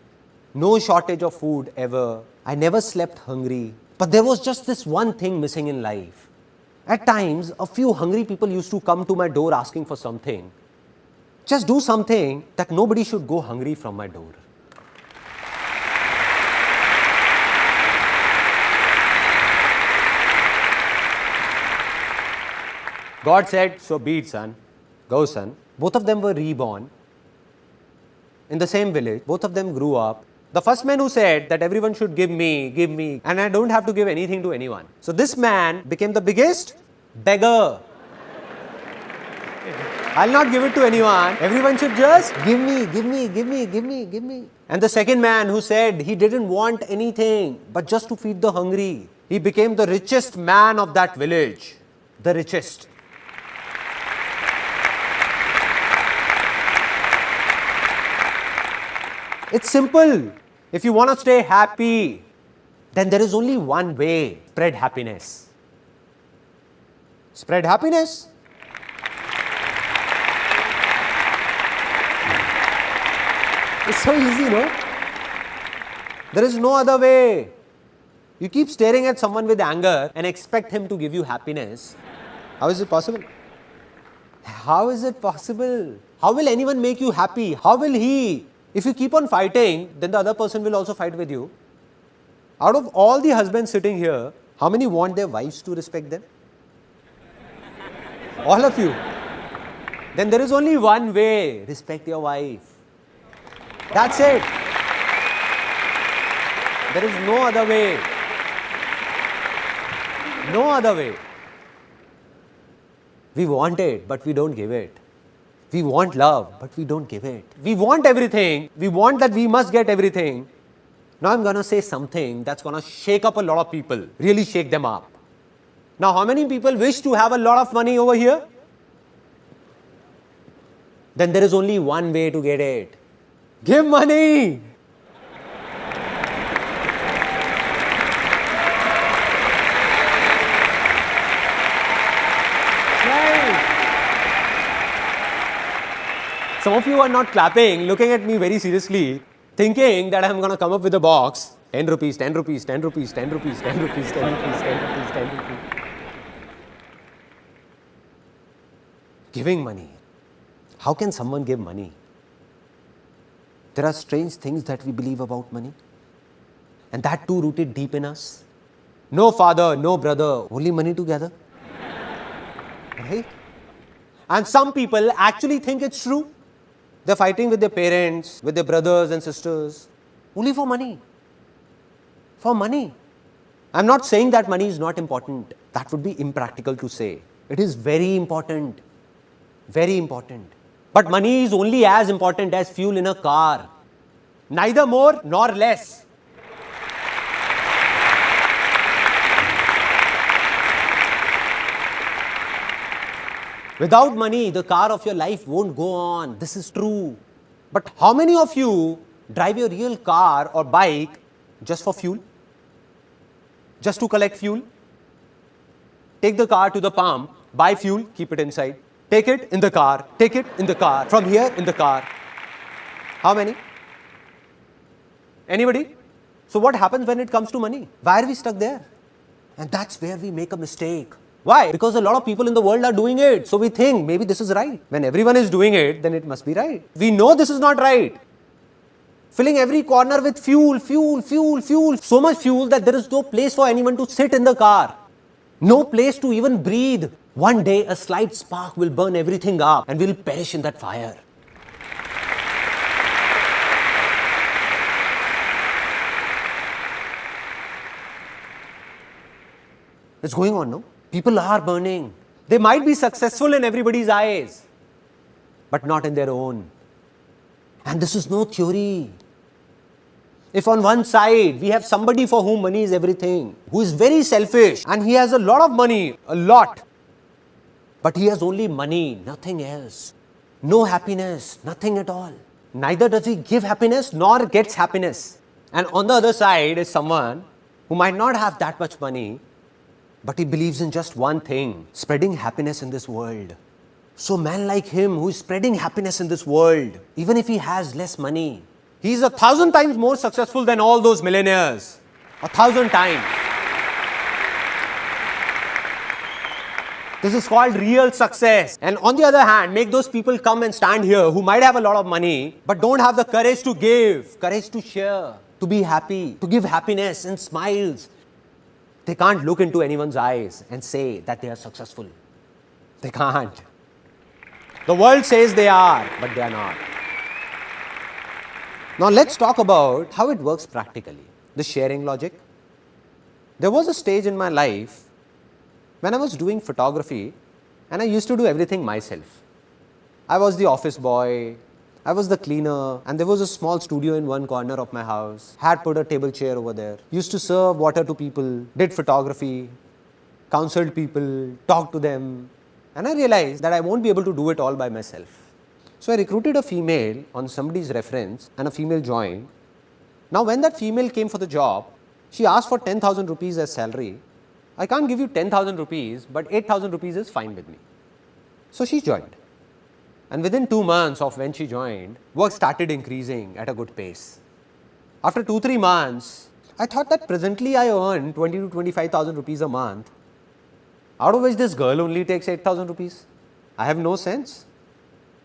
[SPEAKER 2] no shortage of food ever. I never slept hungry. But there was just this one thing missing in life. At times, a few hungry people used to come to my door asking for something. Just do something that nobody should go hungry from my door. God said, so be it, son. Go, son. Both of them were reborn in the same village. Both of them grew up. The first man who said that everyone should give me, and I don't have to give anything to anyone. So this man became the biggest beggar. I'll not give it to anyone. Everyone should just give me. And the second man who said he didn't want anything but just to feed the hungry, he became the richest man of that village. The richest. It's simple. If you want to stay happy, then there is only one way: spread happiness. Spread happiness. It's so easy, no? There is no other way. You keep staring at someone with anger and expect him to give you happiness. How is it possible? How is it possible? How will anyone make you happy? How will he? If you keep on fighting, then the other person will also fight with you. Out of all the husbands sitting here, how many want their wives to respect them? All of you. Then there is only one way. Respect your wife. That's it. There is no other way. No other way. We want it, but we don't give it. We want love, but we don't give it. We want everything. We want that we must get everything. Now I'm going to say something that's going to shake up a lot of people, really shake them up. Now, how many people wish to have a lot of money over here? Then there is only one way to get it. Give money. Some of you are not clapping, looking at me very seriously, thinking that I'm going to come up with a box. 10 rupees, 10 rupees, 10 rupees, 10 rupees, 10 rupees, 10 rupees, 10 rupees, 10 rupees. Giving money. How can someone give money? There are strange things that we believe about money. And that too rooted deep in us. No father, no brother, only money together. Right? And some people actually think it's true. They're fighting with their parents, with their brothers and sisters, only for money. For money. I'm not saying that money is not important. That would be impractical to say. It is very important. Very important. But money is only as important as fuel in a car. Neither more nor less. Without money, the car of your life won't go on. This is true. But how many of you drive your real car or bike just for fuel? Just to collect fuel? Take the car to the pump, buy fuel, keep it inside. Take it in the car, take it in the car, from here in the car. How many? Anybody? So what happens when it comes to money? Why are we stuck there? And that's where we make a mistake. Why? Because a lot of people in the world are doing it. So we think maybe this is right. When everyone is doing it, then it must be right. We know this is not right. Filling every corner with fuel, fuel, fuel, fuel. So much fuel that there is no place for anyone to sit in the car. No place to even breathe. One day a slight spark will burn everything up and we'll perish in that fire. It's going on, no? People are burning. They might be successful in everybody's eyes, but not in their own. And this is no theory. If on one side we have somebody for whom money is everything, who is very selfish and he has a lot of money, a lot, but he has only money, nothing else. No happiness, nothing at all. Neither does he give happiness nor gets happiness. And on the other side is someone who might not have that much money, but he believes in just one thing, spreading happiness in this world. So man like him who is spreading happiness in this world, even if he has less money, he is 1,000 times more successful than all those millionaires. 1,000 times. This is called real success. And on the other hand, make those people come and stand here who might have a lot of money, but don't have the courage to give, courage to share, to be happy, to give happiness and smiles. They can't look into anyone's eyes and say that they are successful. They can't. The world says they are, but they are not. Now let's talk about how it works practically, the sharing logic. There was a stage in my life when I was doing photography and I used to do everything myself. I was the office boy, I was the cleaner, and there was a small studio in one corner of my house. Had put a table chair over there. Used to serve water to people, did photography, counseled people, talked to them. And I realized that I won't be able to do it all by myself. So I recruited a female on somebody's reference and a female joined. Now when that female came for the job, she asked for 10,000 rupees as salary I can't give you 10,000 rupees, but 8,000 rupees is fine with me. So she joined. And within 2 months of when she joined, work started increasing at a good pace. After 2-3 months, I thought that presently I earn 20 to 25,000 rupees a month, out of which this girl only takes 8,000 rupees. I have no sense.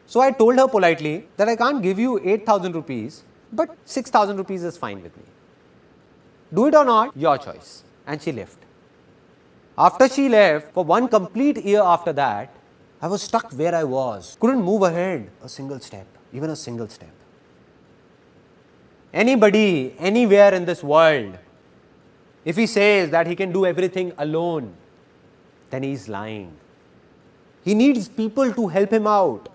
[SPEAKER 2] So I told her politely that I can't give you 8,000 rupees, but 6,000 rupees is fine with me. Do it or not, your choice. And she left. After she left, for 1 complete year after that, I was stuck where I was. Couldn't move ahead a single step, even a single step. Anybody, anywhere in this world, if he says that he can do everything alone, then he is lying. He needs people to help him out.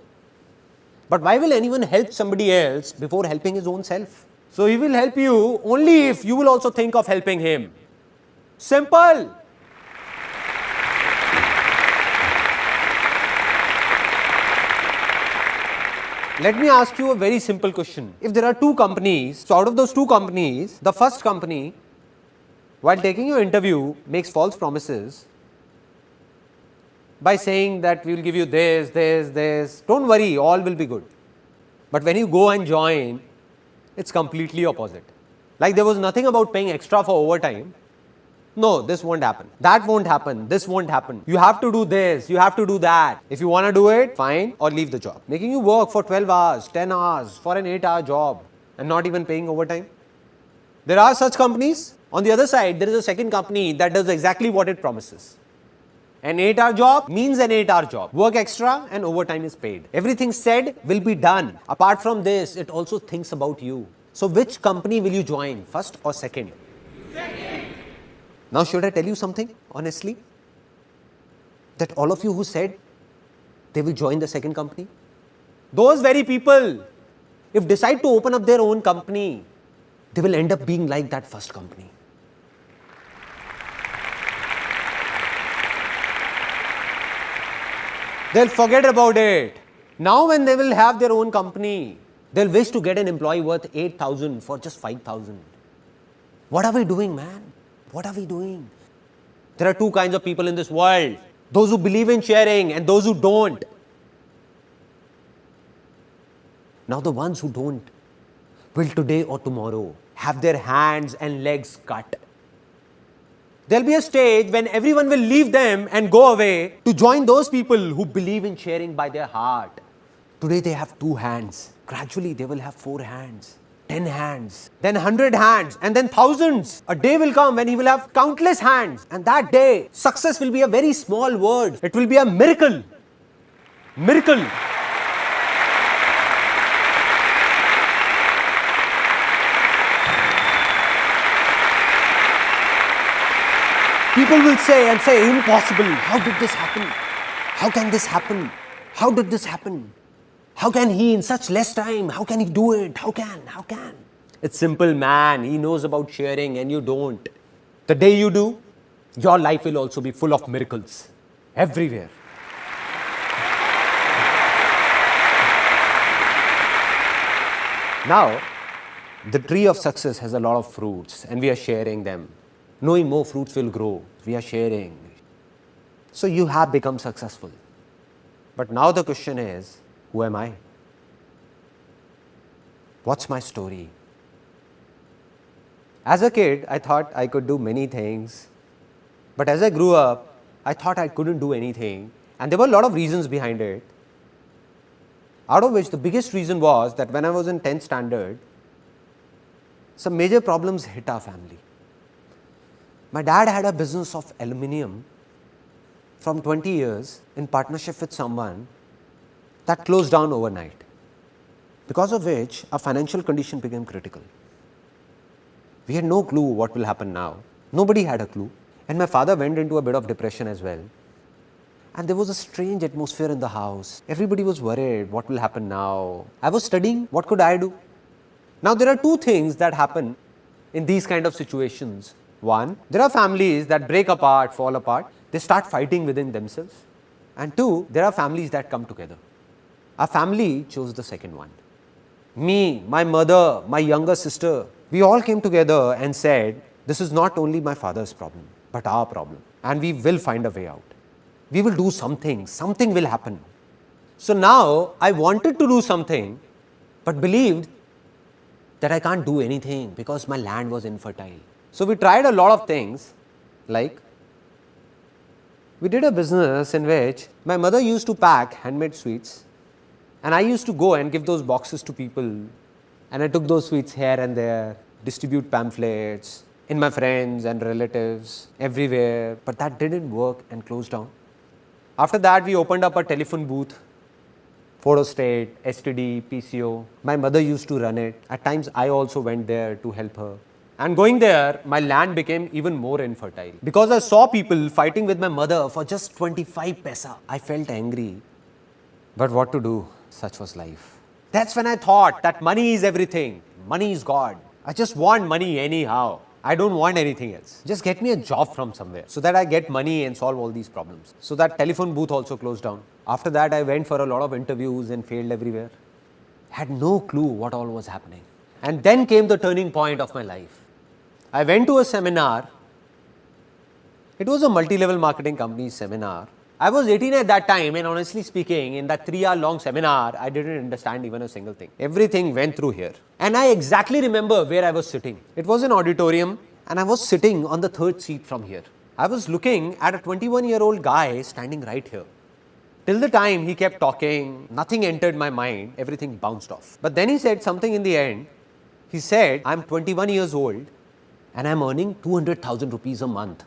[SPEAKER 2] But why will anyone help somebody else before helping his own self? So he will help you only if you will also think of helping him. Simple. Let me ask you a very simple question. If there are 2 companies, so out of those 2 companies, the first company, while taking your interview, makes false promises by saying that we will give you this, don't worry, all will be good. But when you go and join, it's completely opposite. Like there was nothing about paying extra for overtime. No, this won't happen. That won't happen. This won't happen. You have to do this. You have to do that. If you want to do it, fine, or leave the job. Making you work for 12 hours, 10 hours for an 8-hour job and not even paying overtime. There are such companies. On the other side, there is a second company that does exactly what it promises. An 8-hour job means an 8-hour job. Work extra and overtime is paid. Everything said will be done. Apart from this, it also thinks about you. So which company will you join, first or second? Second. Now should I tell you something, honestly? That all of you who said they will join the second company, those very people, if decide to open up their own company, they will end up being like that first company. They'll forget about it. Now when they will have their own company, they'll wish to get an employee worth 8,000 for just 5,000. What are we doing, man? What are we doing? There are 2 kinds of people in this world. Those who believe in sharing and those who don't. Now the ones who don't will today or tomorrow have their hands and legs cut. There will be a stage when everyone will leave them and go away to join those people who believe in sharing by their heart. Today they have 2 hands. Gradually they will have 4 hands. 10 hands, then 100 hands, and then thousands. A day will come when he will have countless hands, and that day, success will be a very small word. It will be a miracle. Miracle. People will say impossible. How did this happen? How can this happen? How did this happen? How can he in such less time? How can he do it? How can? It's simple, man. He knows about sharing and you don't. The day you do, your life will also be full of miracles. Everywhere. Now, the tree of success has a lot of fruits and we are sharing them. Knowing more fruits will grow. We are sharing. So you have become successful. But now the question is, who am I? What's my story? As a kid, I thought I could do many things. But as I grew up, I thought I couldn't do anything. And there were a lot of reasons behind it. Out of which the biggest reason was that when I was in 10th standard, some major problems hit our family. My dad had a business of aluminium from 20 years in partnership with someone that closed down overnight, because of which our financial condition became critical. We had no clue what will happen now. Nobody had a clue. And my father went into a bit of depression as well. And there was a strange atmosphere in the house. Everybody was worried, what will happen now? I was studying, what could I do? Now there are 2 things that happen in these kind of situations. One, there are families that break apart, fall apart. They start fighting within themselves. And 2, there are families that come together. Our family chose the second one. Me, my mother, my younger sister, we all came together and said, this is not only my father's problem, but our problem. and we will find a way out. We will do something will happen. So now I wanted to do something, but believed that I can't do anything because my land was infertile. So we tried a lot of things, like we did a business in which my mother used to pack handmade sweets, and I used to go and give those boxes to people, and I took those sweets here and there, distribute pamphlets in my friends and relatives everywhere, but that didn't work and closed down. After that, we opened up a telephone booth, photo state, STD, PCO. My mother used to run it. At times, I also went there to help her. And going there, my land became even more infertile. Because I saw people fighting with my mother for just 25 paisa. I felt angry. But what to do? Such was life. That's when I thought that money is everything. Money is God. I just want money anyhow. I don't want anything else. Just get me a job from somewhere so that I get money and solve all these problems. So that telephone booth also closed down. After that, I went for a lot of interviews and failed everywhere. Had no clue what all was happening. And then came the turning point of my life. I went to a seminar. It was a multi-level marketing company seminar. I was 18 at that time, and honestly speaking, in that 3-hour long seminar, I didn't understand even a single thing. Everything went through here. And I exactly remember where I was sitting. It was an auditorium, and I was sitting on the third seat from here. I was looking at a 21-year-old guy standing right here. Till the time he kept talking, nothing entered my mind, everything bounced off. But then he said something in the end. He said, I'm 21 years old and I'm earning 200,000 rupees a month.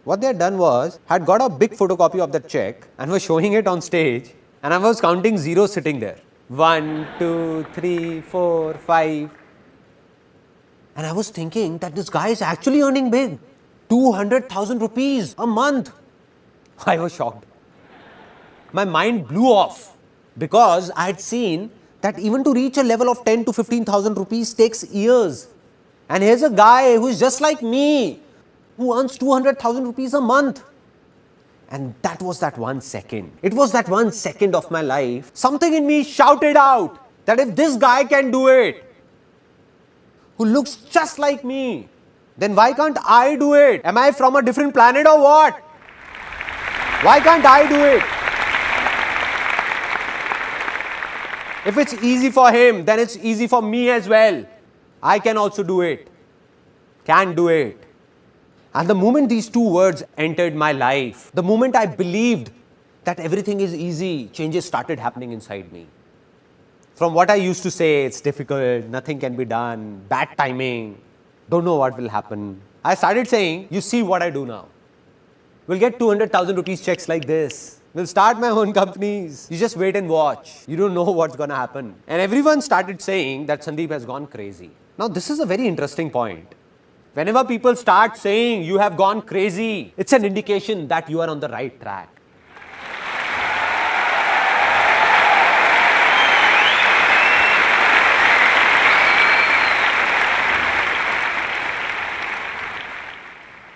[SPEAKER 2] What they had done was, had got a big photocopy of that check and was showing it on stage, and I was counting zeros sitting there. 1, 2, 3, 4, 5. And I was thinking that this guy is actually earning big. 200,000 rupees a month. I was shocked. My mind blew off because I had seen that even to reach a level of 10 to 15,000 rupees takes years. And here's a guy who is just like me, who earns 200,000 rupees a month. And that was that 1 second. It was that 1 second of my life. Something in me shouted out that if this guy can do it, who looks just like me, then why can't I do it? Am I from a different planet or what? Why can't I do it? If it's easy for him, then it's easy for me as well. I can also do it. Can do it. And the moment these two words entered my life, the moment I believed that everything is easy, changes started happening inside me. From what I used to say, it's difficult, nothing can be done, bad timing, don't know what will happen, I started saying, you see what I do now. We'll get 200,000 rupees checks like this. We'll start my own companies. You just wait and watch. You don't know what's going to happen. And everyone started saying that Sandeep has gone crazy. Now, this is a very interesting point. Whenever people start saying you have gone crazy, it's an indication that you are on the right track.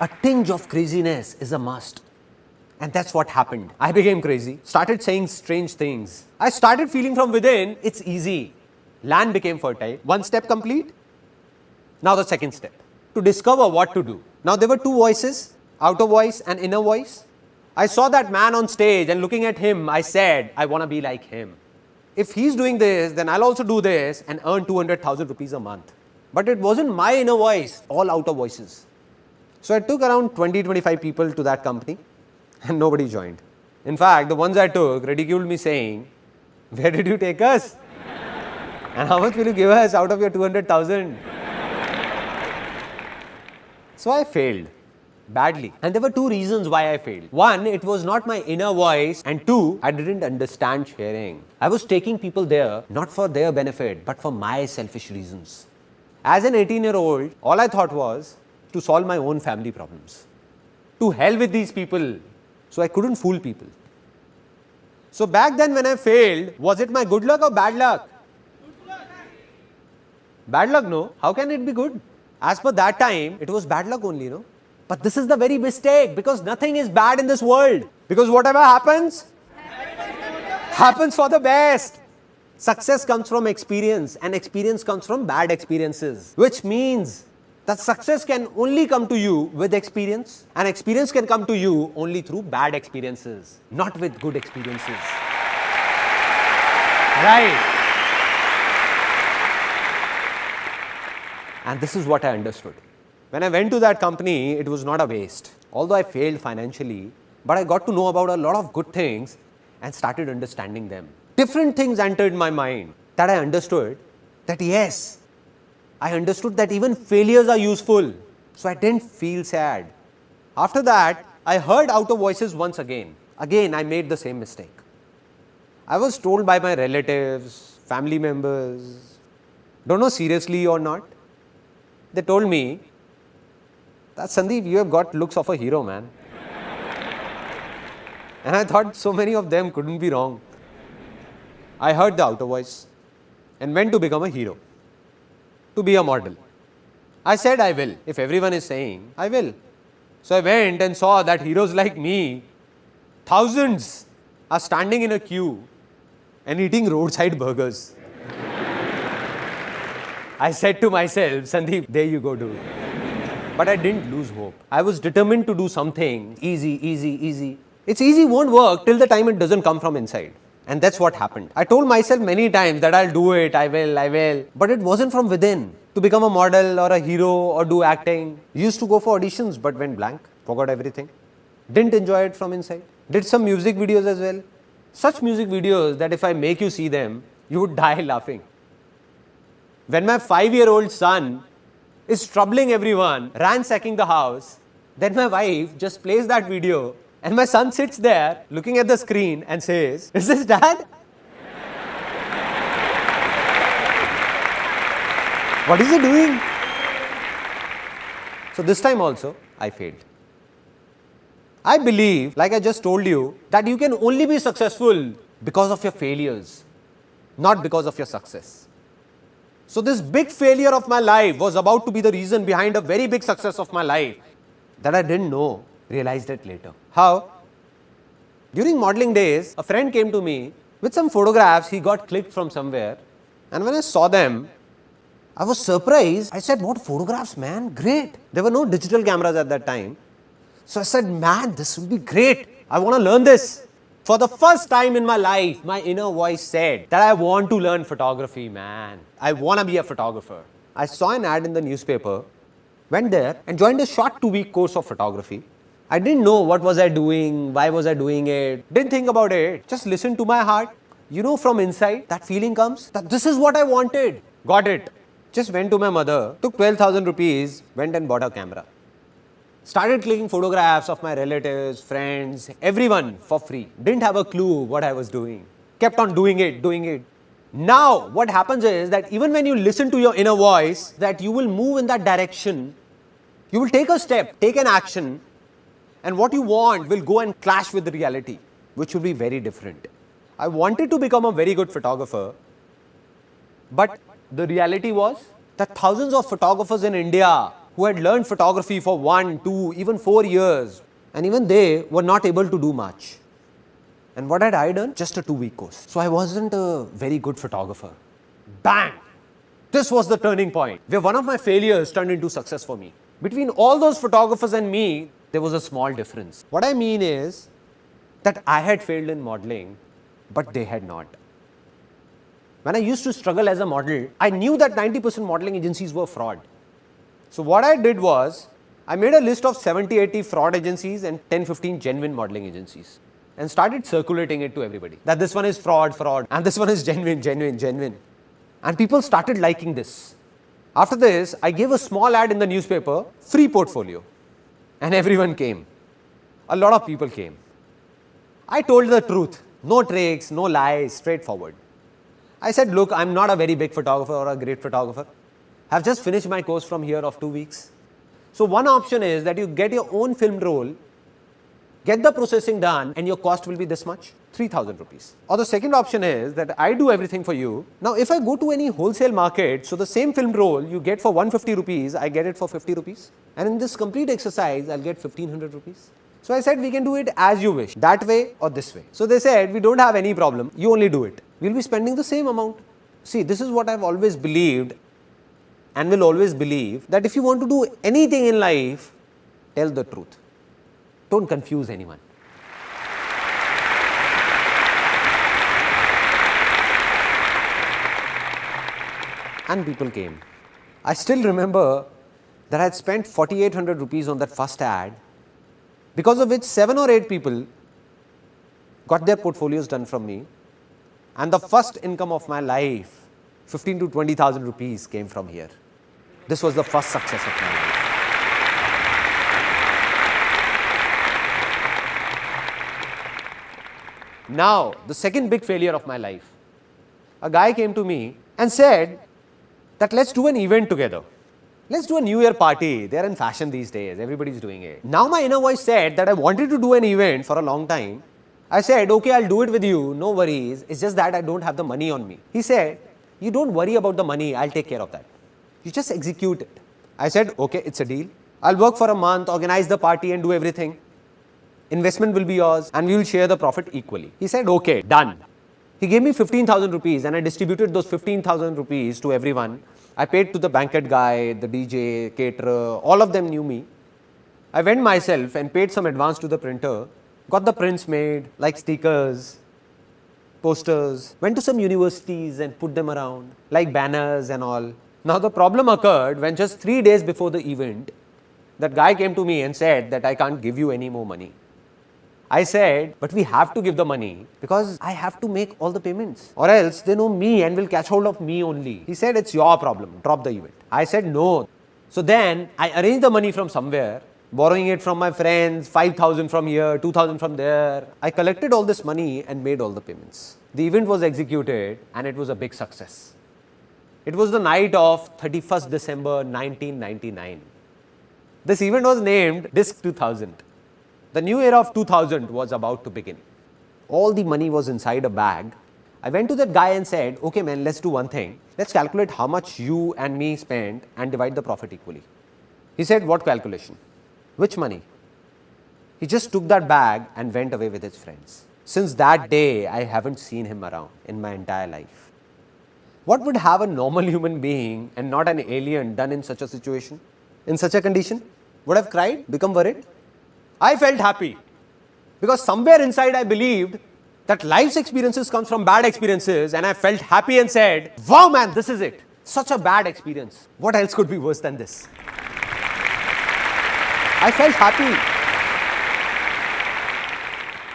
[SPEAKER 2] A tinge of craziness is a must. And that's what happened. I became crazy, started saying strange things. I started feeling from within, it's easy. Land became fertile. 1 step complete. Now the second step, to discover what to do. Now there were 2 voices, outer voice and inner voice. I saw that man on stage and looking at him, I said, I want to be like him. If he's doing this, then I'll also do this and earn 200,000 rupees a month. But it wasn't my inner voice, all outer voices. So I took around 20-25 people to that company and nobody joined. In fact, the ones I took ridiculed me saying, where did you take us? And how much will you give us out of your 200,000? So I failed badly. And there were 2 reasons why I failed. 1, it was not my inner voice. And 2, I didn't understand sharing. I was taking people there not for their benefit, but for my selfish reasons. As an 18-year-old, all I thought was to solve my own family problems. To hell with these people. So I couldn't fool people. So back then when I failed, was it my good luck or bad luck? Bad luck, no. How can it be good? As per that time, it was bad luck only, no? But this is the very mistake, because nothing is bad in this world. Because whatever happens, happens for the best. Success comes from experience, and experience comes from bad experiences. Which means that success can only come to you with experience, and experience can come to you only through bad experiences, not with good experiences. Right. And this is what I understood. When I went to that company, it was not a waste. Although I failed financially, but I got to know about a lot of good things and started understanding them. Different things entered my mind that I understood that yes, I understood that even failures are useful. So I didn't feel sad. After that, I heard outer voices once again. Again, I made the same mistake. I was told by my relatives, family members, don't know seriously or not. They told me that Sandeep, you have got looks of a hero, man. And I thought so many of them couldn't be wrong. I heard the outer voice and went to become a hero, to be a model. I said I will. If everyone is saying, I will. So I went and saw that heroes like me, thousands, are standing in a queue and eating roadside burgers. I said to myself, Sandeep, there you go, dude. But I didn't lose hope. I was determined to do something easy. It's easy won't work till the time it doesn't come from inside. And that's what happened. I told myself many times that I'll do it, I will. But it wasn't from within. To become a model or a hero or do acting. Used to go for auditions but went blank. Forgot everything. Didn't enjoy it from inside. Did some music videos as well. Such music videos that if I make you see them, you would die laughing. When my 5-year-old son is troubling everyone, ransacking the house, then my wife just plays that video and my son sits there looking at the screen and says, "Is this dad?" What is he doing? So this time also, I failed. I believe, like I just told you, that you can only be successful because of your failures, not because of your success. So this big failure of my life was about to be the reason behind a very big success of my life that I didn't know, realized it later. How? During modeling days, a friend came to me with some photographs he got clicked from somewhere, and when I saw them, I was surprised. I said, "What photographs, man? Great." There were no digital cameras at that time. So I said, "Man, this will be great. I want to learn this." For the first time in my life, my inner voice said that I want to learn photography, man. I want to be a photographer. I saw an ad in the newspaper, went there and joined a short 2-week course of photography. I didn't know what was I doing, why was I doing it, didn't think about it, just listened to my heart. You know, from inside, that feeling comes that this is what I wanted. Got it. Just went to my mother, took 12,000 rupees, went and bought a camera. Started clicking photographs of my relatives, friends, everyone for free. Didn't have a clue what I was doing. Kept on doing it. Now, what happens is that even when you listen to your inner voice, that you will move in that direction. You will take a step, take an action, and what you want will go and clash with the reality, which will be very different. I wanted to become a very good photographer, but the reality was that thousands of photographers in India who had learned photography for 1, 2, even 4 years, and even they were not able to do much. And what had I done? Just a 2-week course. So I wasn't a very good photographer. Bang! This was the turning point where one of my failures turned into success for me. Between all those photographers and me, there was a small difference. What I mean is that I had failed in modeling, but they had not. When I used to struggle as a model, I knew that 90% modeling agencies were fraud. So what I did was, I made a list of 70-80 fraud agencies and 10-15 genuine modeling agencies and started circulating it to everybody. That this one is fraud, and this one is genuine. And people started liking this. After this, I gave a small ad in the newspaper, free portfolio. And everyone came. A lot of people came. I told the truth. No tricks, no lies, straightforward. I said, look, I'm not a very big photographer or a great photographer. I've just finished my course from here of 2 weeks. So one option is that you get your own film roll, get the processing done, and your cost will be this much, 3,000 rupees. Or the second option is that I do everything for you. Now, if I go to any wholesale market, so the same film roll you get for 150 rupees, I get it for 50 rupees. And in this complete exercise, I'll get 1,500 rupees. So I said, we can do it as you wish, that way or this way. So they said, we don't have any problem, you only do it. We'll be spending the same amount. See, this is what I've always believed, and will always believe that if you want to do anything in life, tell the truth. Don't confuse anyone. And people came. I still remember that I had spent 4,800 rupees on that first ad, because of which 7 or 8 people got their portfolios done from me, and the first income of my life, 15 to 20,000 rupees, came from here. This was the first success of my life. Now, the second big failure of my life. A guy came to me and said that let's do an event together. Let's do a New Year party. They are in fashion these days. Everybody's doing it. Now my inner voice said that I wanted to do an event for a long time. I said, okay, I'll do it with you. No worries. It's just that I don't have the money on me. He said, you don't worry about the money. I'll take care of that. You just execute it. I said, okay, it's a deal. I'll work for a month, organize the party and do everything. Investment will be yours and we will share the profit equally. He said, okay, done. He gave me 15,000 rupees and I distributed those 15,000 rupees to everyone. I paid to the banquet guy, the DJ, caterer, all of them knew me. I went myself and paid some advance to the printer, got the prints made like stickers, posters, went to some universities and put them around like banners and all. Now the problem occurred when just 3 days before the event, that guy came to me and said that I can't give you any more money. I said, but we have to give the money because I have to make all the payments or else they know me and will catch hold of me only. He said, it's your problem, drop the event. I said, no. So then I arranged the money from somewhere, borrowing it from my friends, 5,000 from here, 2,000 from there. I collected all this money and made all the payments. The event was executed and it was a big success. It was the night of 31st December 1999. This event was named Disc 2000. The new era of 2000 was about to begin. All the money was inside a bag. I went to that guy and said, okay man, let's do one thing. Let's calculate how much you and me spent and divide the profit equally. He said, what calculation? Which money? He just took that bag and went away with his friends. Since that day, I haven't seen him around in my entire life. What would have a normal human being and not an alien done in such a situation? In such a condition? Would have cried, become worried? I felt happy because somewhere inside I believed that life's experiences come from bad experiences, and I felt happy and said, wow man, this is it. Such a bad experience. What else could be worse than this? I felt happy.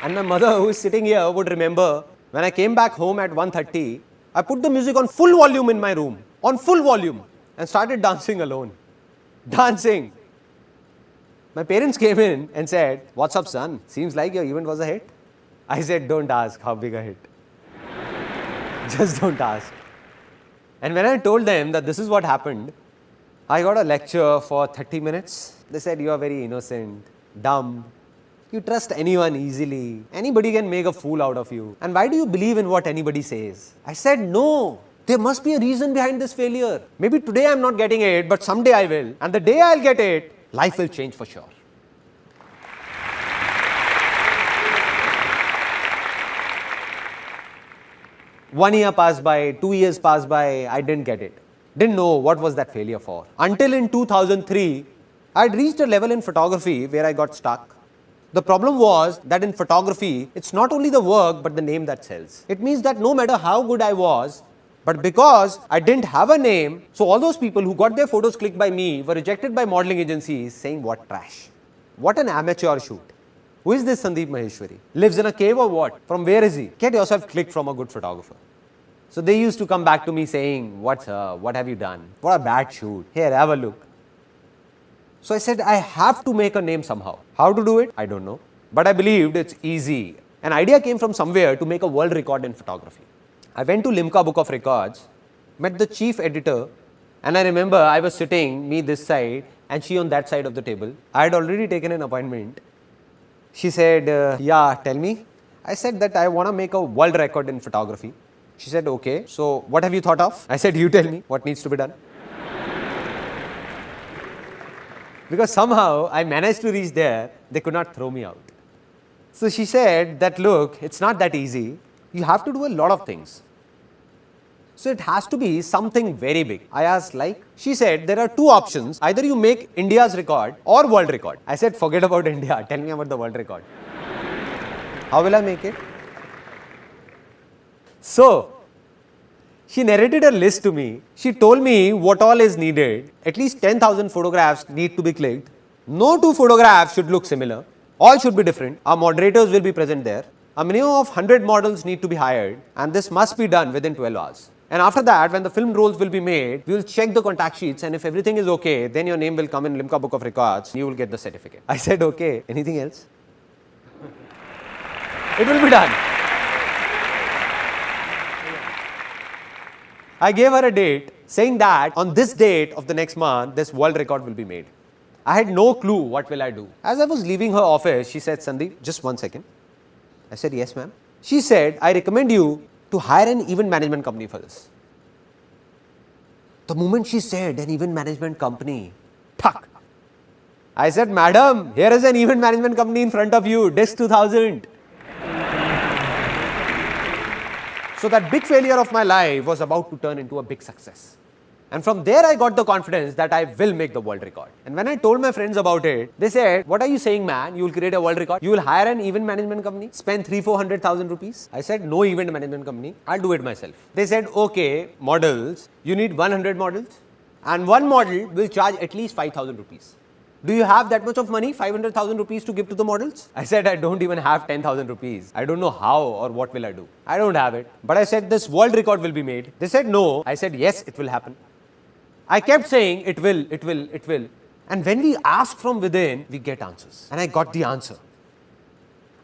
[SPEAKER 2] And my mother, who is sitting here, would remember when I came back home at 1:30, I put the music on full volume in my room, on full volume, and started dancing alone. Dancing. My parents came in and said, what's up son? Seems like your event was a hit. I said, don't ask how big a hit. Just don't ask. And when I told them that this is what happened, I got a lecture for 30 minutes. They said, you are very innocent, dumb. You trust anyone easily. Anybody can make a fool out of you. And why do you believe in what anybody says? I said, no. There must be a reason behind this failure. Maybe today I'm not getting it, but someday I will. And the day I'll get it, life will change for sure. One year passed by, 2 years passed by, I didn't get it. Didn't know what was that failure for. Until in 2003, I had reached a level in photography where I got stuck. The problem was that in photography, it's not only the work but the name that sells. It means that no matter how good I was, but because I didn't have a name, so all those people who got their photos clicked by me were rejected by modeling agencies saying, what trash. What an amateur shoot. Who is this Sandeep Maheshwari? Lives in a cave or what? From where is he? Get yourself clicked from a good photographer. So they used to come back to me saying, what have you done? What a bad shoot. Here, have a look. So I said, I have to make a name somehow. How to do it? I don't know. But I believed it's easy. An idea came from somewhere to make a world record in photography. I went to Limca Book of Records, met the chief editor, and I remember I was sitting, me this side, and she on that side of the table. I had already taken an appointment. She said, yeah, tell me. I said that I want to make a world record in photography. She said, okay, so what have you thought of? I said, you tell me what needs to be done. Because somehow I managed to reach there, they could not throw me out. So she said that, look, it's not that easy. You have to do a lot of things. So it has to be something very big. I asked like, she said there are two options. Either you make India's record or world record. I said forget about India, tell me about the world record. How will I make it? So she narrated a list to me. She told me what all is needed. At least 10,000 photographs need to be clicked. No two photographs should look similar. All should be different. Our moderators will be present there. A minimum of 100 models need to be hired, and this must be done within 12 hours. And after that, when the film rolls will be made, we will check the contact sheets, and if everything is okay, then your name will come in Limca Book of Records. You will get the certificate. I said, okay. Anything else? It will be done. I gave her a date saying that on this date of the next month, this world record will be made. I had no clue what will I do. As I was leaving her office, she said, Sandeep, just 1 second. I said, yes, ma'am. She said, I recommend you to hire an event management company for this. The moment she said an event management company, tuck. I said, madam, here is an event management company in front of you, Disc 2000. So that big failure of my life was about to turn into a big success. And from there I got the confidence that I will make the world record. And when I told my friends about it, they said, what are you saying, man? You will create a world record? You will hire an event management company? Spend 300,000-400,000 rupees? I said, no event management company. I'll do it myself. They said, okay, models. You need 100 models. And one model will charge at least 5,000 rupees. Do you have that much of money, 500,000 rupees to give to the models? I said, I don't even have 10,000 rupees. I don't know how or what will I do. I don't have it. But I said, this world record will be made. They said, no. I said, yes, it will happen. I kept saying, it will, it will, it will. And when we ask from within, we get answers. And I got the answer.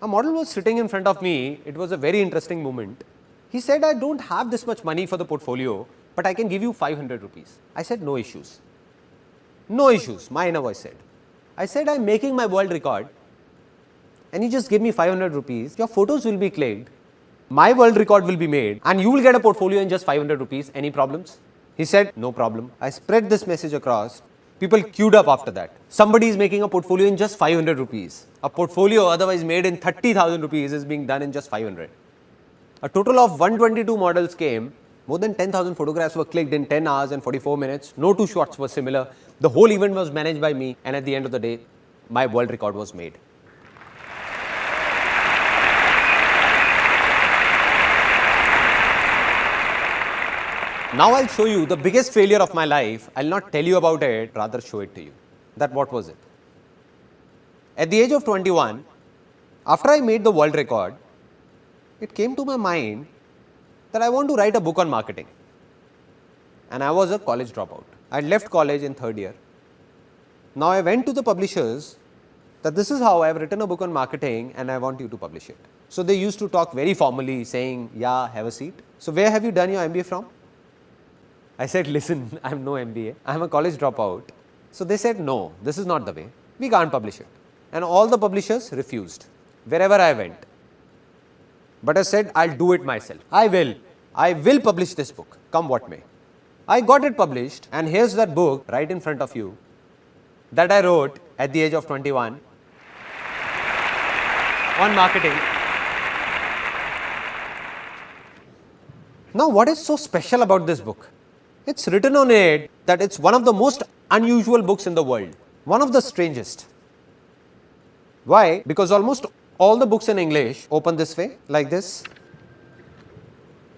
[SPEAKER 2] A model was sitting in front of me. It was a very interesting moment. He said, I don't have this much money for the portfolio, but I can give you 500 rupees. I said, no issues. No issues, my inner voice said. I said, I'm making my world record. And you just give me 500 rupees. Your photos will be clicked. My world record will be made. And you will get a portfolio in just 500 rupees. Any problems? He said, no problem. I spread this message across. People queued up after that. Somebody is making a portfolio in just 500 rupees. A portfolio otherwise made in 30,000 rupees is being done in just 500. A total of 122 models came. More than 10,000 photographs were clicked in 10 hours and 44 minutes. No two shots were similar. The whole event was managed by me. And at the end of the day, my world record was made. Now I'll show you the biggest failure of my life. I'll not tell you about it, rather show it to you. That what was it? At the age of 21, after I made the world record, it came to my mind that I want to write a book on marketing. And I was a college dropout. I left college in third year. Now I went to the publishers that this is how I have written a book on marketing and I want you to publish it. So they used to talk very formally saying, yeah, have a seat. So where have you done your MBA from? I said, listen, I have no MBA. I am a college dropout. So they said, no, this is not the way. We can't publish it. And all the publishers refused wherever I went. But I said, I'll do it myself. I will publish this book, come what may. I got it published, and here's that book right in front of you that I wrote at the age of 21 on marketing. Now, what is so special about this book? It's written on it that it's one of the most unusual books in the world, one of the strangest. Why? Because almost all the books in English open this way, like this.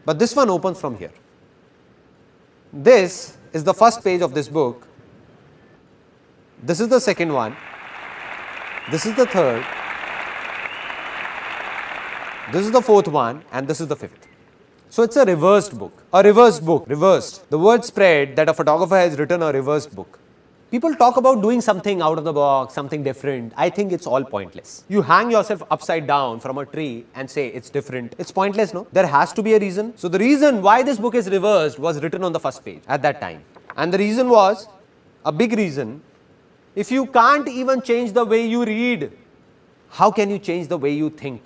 [SPEAKER 2] But this one opens from here. This is the first page of this book. This is the second one. This is the third. This is the fourth one, and this is the fifth. So it's a reversed book. A reversed book. Reversed. The word spread that a photographer has written a reversed book. People talk about doing something out of the box, something different. I think it's all pointless. You hang yourself upside down from a tree and say it's different. It's pointless, no? There has to be a reason. So the reason why this book is reversed was written on the first page at that time. And the reason was, a big reason, if you can't even change the way you read, how can you change the way you think?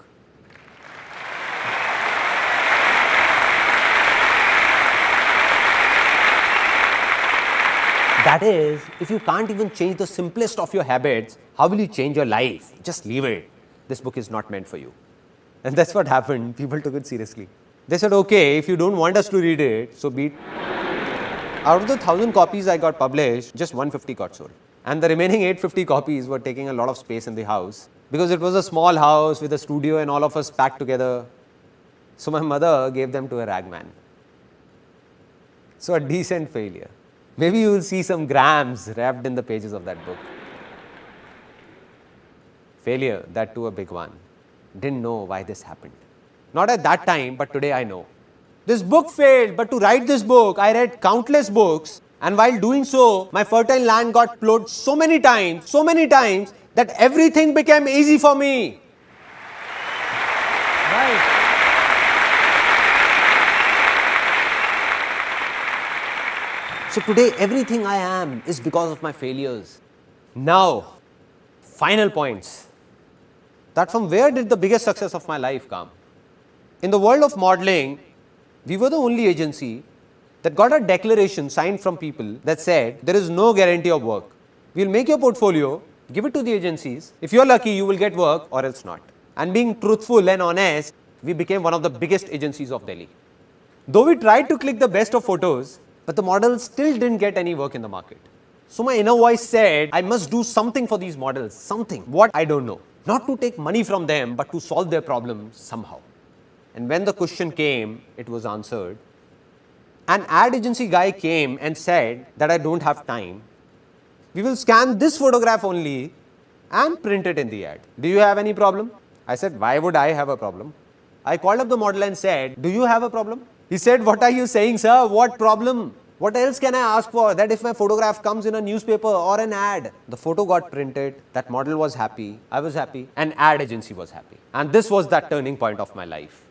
[SPEAKER 2] That is, if you can't even change the simplest of your habits, how will you change your life? Just leave it. This book is not meant for you. And that's what happened. People took it seriously. They said, okay, if you don't want us to read it, so be it. Out of the 1,000 copies I got published, just 150 got sold. And the remaining 850 copies were taking a lot of space in the house because it was a small house with a studio and all of us packed together. So my mother gave them to a ragman. So a decent failure. Maybe you will see some grams wrapped in the pages of that book. Failure, that too a big one. Didn't know why this happened. Not at that time, but today I know. This book failed, but to write this book, I read countless books. And while doing so, my fertile land got plowed so many times, that everything became easy for me. Right. So today, everything I am is because of my failures. Now, final points. That from where did the biggest success of my life come? In the world of modeling, we were the only agency that got a declaration signed from people that said there is no guarantee of work. We'll make your portfolio, give it to the agencies. If you're lucky, you will get work or else not. And being truthful and honest, we became one of the biggest agencies of Delhi. Though we tried to click the best of photos, but the models still didn't get any work in the market. So my inner voice said, I must do something for these models, something. What? I don't know. Not to take money from them, but to solve their problems somehow. And when the question came, it was answered. An ad agency guy came and said that I don't have time. We will scan this photograph only and print it in the ad. Do you have any problem? I said, why would I have a problem? I called up the model and said, do you have a problem? He said, what are you saying, sir? What problem? What else can I ask for? That if my photograph comes in a newspaper or an ad, the photo got printed, that model was happy, I was happy, and ad agency was happy. And this was that turning point of my life.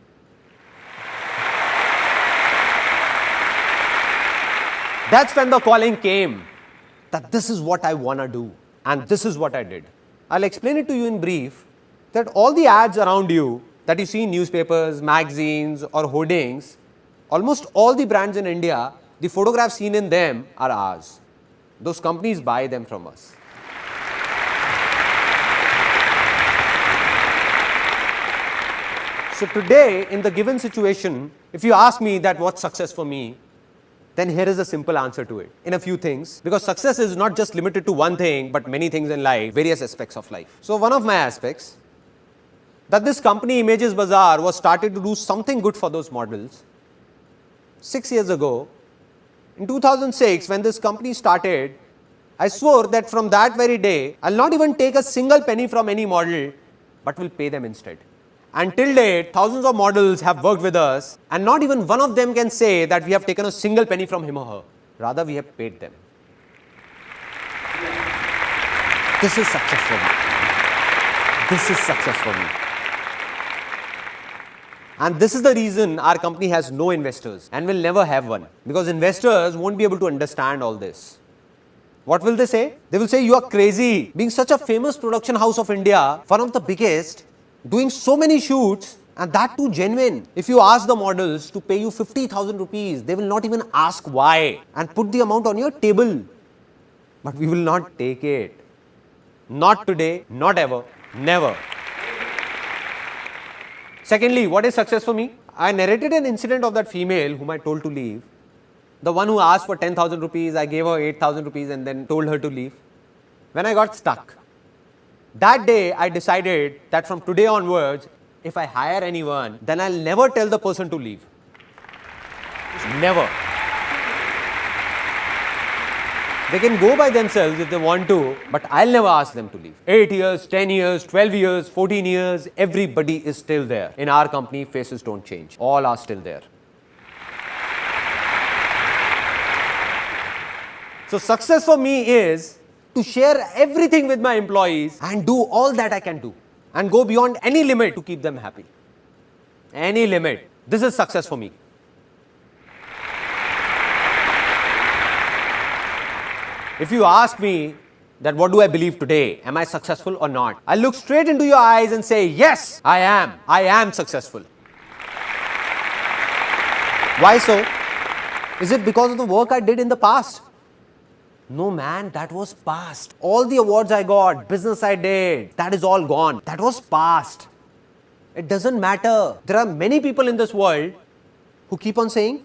[SPEAKER 2] That's when the calling came that this is what I want to do and this is what I did. I'll explain it to you in brief that all the ads around you that you see in newspapers, magazines or hoardings, almost all the brands in India, the photographs seen in them are ours. Those companies buy them from us. So today in the given situation, if you ask me that what's success for me, then here is a simple answer to it in a few things, because success is not just limited to one thing but many things in life, various aspects of life. So one of my aspects, that this company ImagesBazaar was started to do something good for those models 6 years ago. In 2006, when this company started, I swore that from that very day, I'll not even take a single penny from any model, but will pay them instead. Until date, thousands of models have worked with us, and not even one of them can say that we have taken a single penny from him or her. Rather, we have paid them. This is success for me. This is success for me. And this is the reason our company has no investors and will never have one, because investors won't be able to understand all this. What will they say? They will say, you are crazy. Being such a famous production house of India, one of the biggest, doing so many shoots, and that too genuine. If you ask the models to pay you 50,000 rupees, they will not even ask why and put the amount on your table. But we will not take it. Not today, not ever, never. Secondly, what is success for me? I narrated an incident of that female whom I told to leave. The one who asked for 10,000 rupees, I gave her 8,000 rupees and then told her to leave. When I got stuck, that day I decided that from today onwards, if I hire anyone, then I'll never tell the person to leave. Never. They can go by themselves if they want to, but I'll never ask them to leave. 8 years, 10 years, 12 years, 14 years, everybody is still there. In our company, faces don't change. All are still there. So success for me is to share everything with my employees and do all that I can do and go beyond any limit to keep them happy. Any limit. This is success for me. If you ask me that what do I believe today, am I successful or not? I look straight into your eyes and say, yes, I am successful. Why so? Is it because of the work I did in the past? No man, that was past. All the awards I got, business I did, that is all gone. That was past. It doesn't matter. There are many people in this world who keep on saying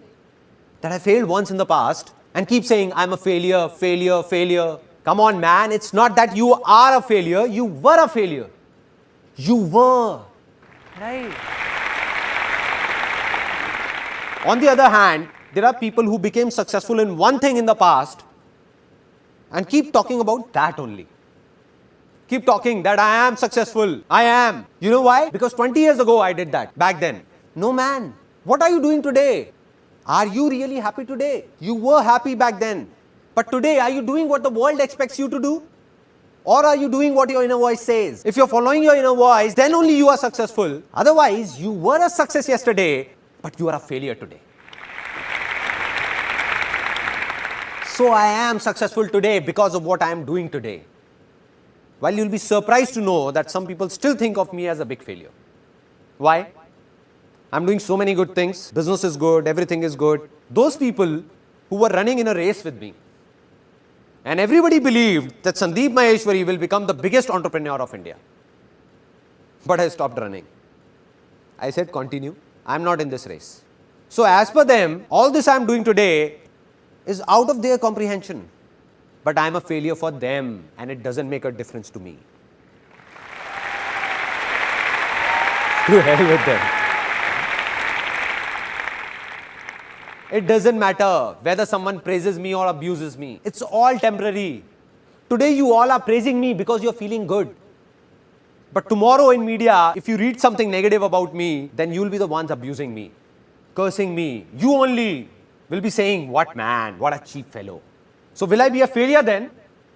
[SPEAKER 2] that I failed once in the past and keep saying I'm a failure, failure, failure. Come on, man, it's not that you are a failure, you were a failure. You were. Right. On the other hand, there are people who became successful in one thing in the past and keep talking about that only. Keep talking that I am successful. I am. You know why? Because 20 years ago I did that back then. No, man. What are you doing today? Are you really happy today? You were happy back then. But today, are you doing what the world expects you to do? Or are you doing what your inner voice says? If you're following your inner voice, then only you are successful. Otherwise, you were a success yesterday, but you are a failure today. So I am successful today because of what I am doing today. While you'll be surprised to know that some people still think of me as a big failure. Why? I'm doing so many good things. Business is good, everything is good. Those people who were running in a race with me, and everybody believed that Sandeep Maheshwari will become the biggest entrepreneur of India. But I stopped running. I said, continue. I'm not in this race. So as per them, all this I'm doing today is out of their comprehension. But I'm a failure for them and it doesn't make a difference to me. To hell with them. It doesn't matter whether someone praises me or abuses me. It's all temporary. Today you all are praising me because you're feeling good. But tomorrow in media, if you read something negative about me, then you'll be the ones abusing me, cursing me. You only will be saying, what man, what a cheap fellow. So will I be a failure then?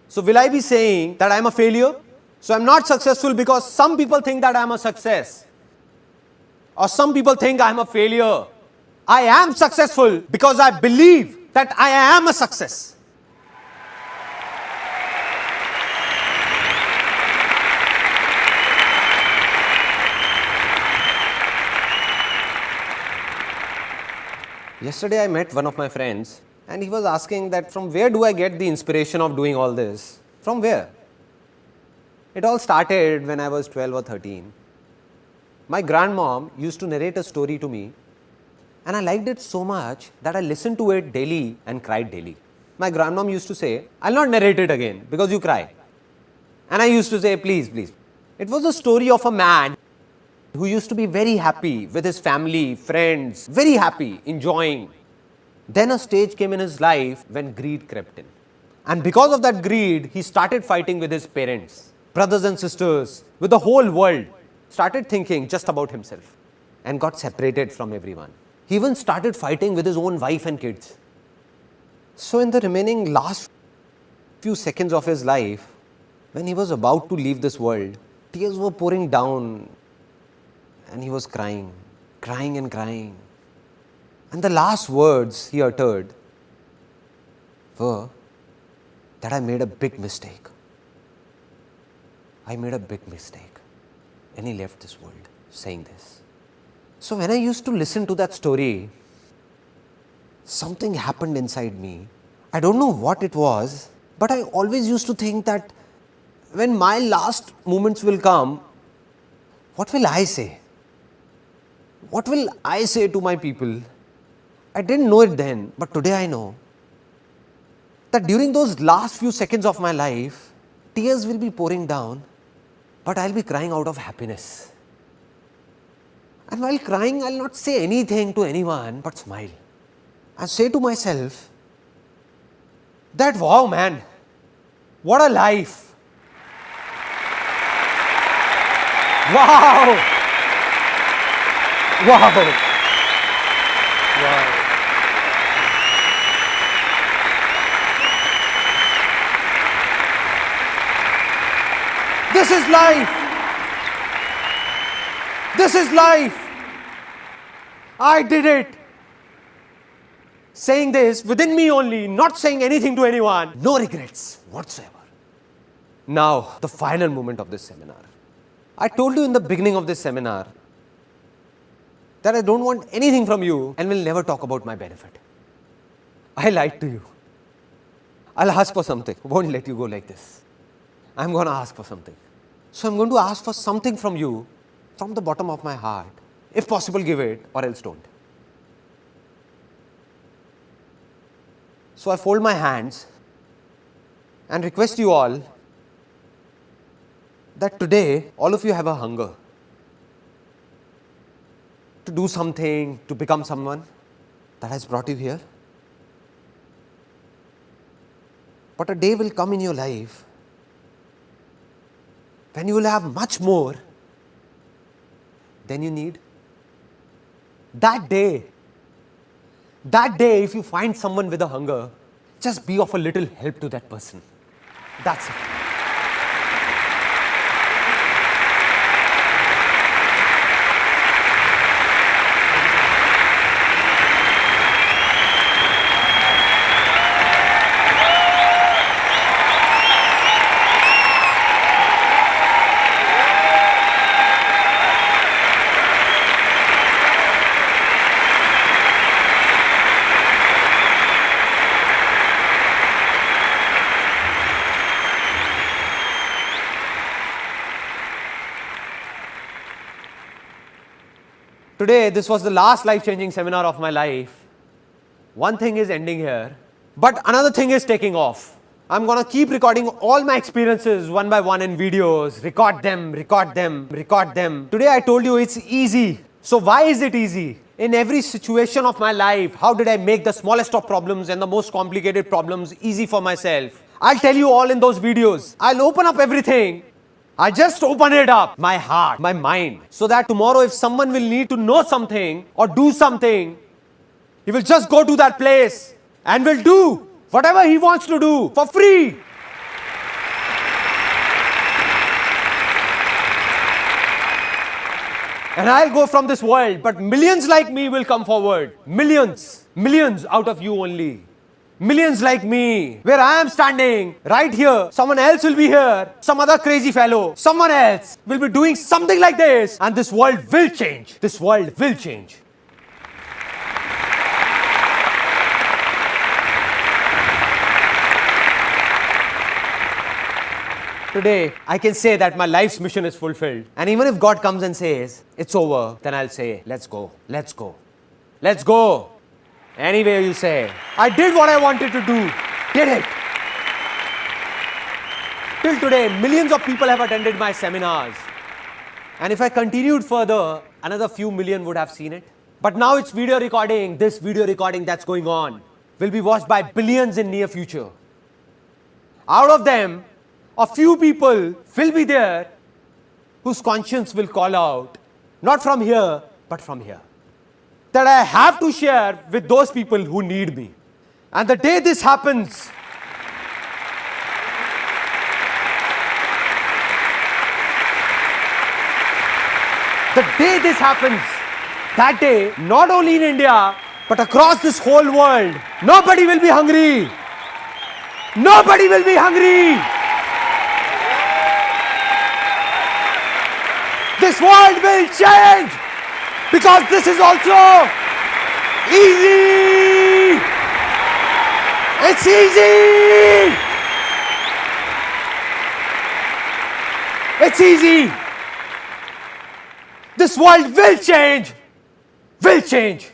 [SPEAKER 2] So will I be saying that I'm a failure? So I'm not successful because some people think that I'm a success. Or some people think I'm a failure. I am successful because I believe that I am a success. Yesterday I met one of my friends and he was asking that from where do I get the inspiration of doing all this? From where? It all started when I was 12 or 13. My grandmom used to narrate a story to me and I liked it so much that I listened to it daily and cried daily. My grandmom used to say, I'll not narrate it again because you cry. And I used to say, please, please. It was a story of a man who used to be very happy with his family, friends, very happy, enjoying. Then a stage came in his life when greed crept in. And because of that greed, he started fighting with his parents, brothers and sisters, with the whole world. Started thinking just about himself and got separated from everyone. He even started fighting with his own wife and kids. So in the remaining last few seconds of his life, when he was about to leave this world, tears were pouring down and he was crying, crying and crying. And the last words he uttered were that I made a big mistake. I made a big mistake. And he left this world saying this. So when I used to listen to that story, something happened inside me. I don't know what it was, but I always used to think that when my last moments will come, what will I say? What will I say to my people? I didn't know it then, but today I know that during those last few seconds of my life, tears will be pouring down, but I'll be crying out of happiness. And while crying, I'll not say anything to anyone, but smile. And say to myself that, wow, man, what a life. Wow. Wow. Wow. This is life. This is life. I did it. Saying this within me only, not saying anything to anyone, no regrets whatsoever. Now, the final moment of this seminar. I told you in the beginning of this seminar that I don't want anything from you and will never talk about my benefit. I lied to you. I'll ask for something. Won't let you go like this. I'm going to ask for something. So I'm going to ask for something from you from the bottom of my heart. If possible, give it or else don't. So I fold my hands and request you all that today all of you have a hunger to do something, to become someone that has brought you here. But a day will come in your life when you will have much more than you need. That day, if you find someone with a hunger, just be of a little help to that person. That's it. Today, this was the last life-changing seminar of my life. One thing is ending here, but another thing is taking off. I'm gonna keep recording all my experiences one by one in videos, record them. Today I told you it's easy. So why is it easy? In every situation of my life, how did I make the smallest of problems and the most complicated problems easy for myself? I'll tell you all in those videos. I'll open up everything. I just open it up, my heart, my mind, so that tomorrow if someone will need to know something or do something, he will just go to that place and will do whatever he wants to do for free. And I'll go from this world, but millions like me will come forward. Millions out of you only. Millions like me, where I am standing, right here, someone else will be here, some other crazy fellow, someone else will be doing something like this, and this world will change. This world will change. Today, I can say that my life's mission is fulfilled. And even if God comes and says, it's over, then I'll say, let's go. Anyway, you say, I did what I wanted to do. Did it. Till today, millions of people have attended my seminars. And if I continued further, another few million would have seen it. But now it's video recording. This video recording that's going on will be watched by billions in near future. Out of them, a few people will be there whose conscience will call out, not from here, but from here, that I have to share with those people who need me. And the day this happens, that day, not only in India, but across this whole world, nobody will be hungry. Nobody will be hungry. This world will change. Because this is also easy. It's easy. It's easy. This world will change. Will change.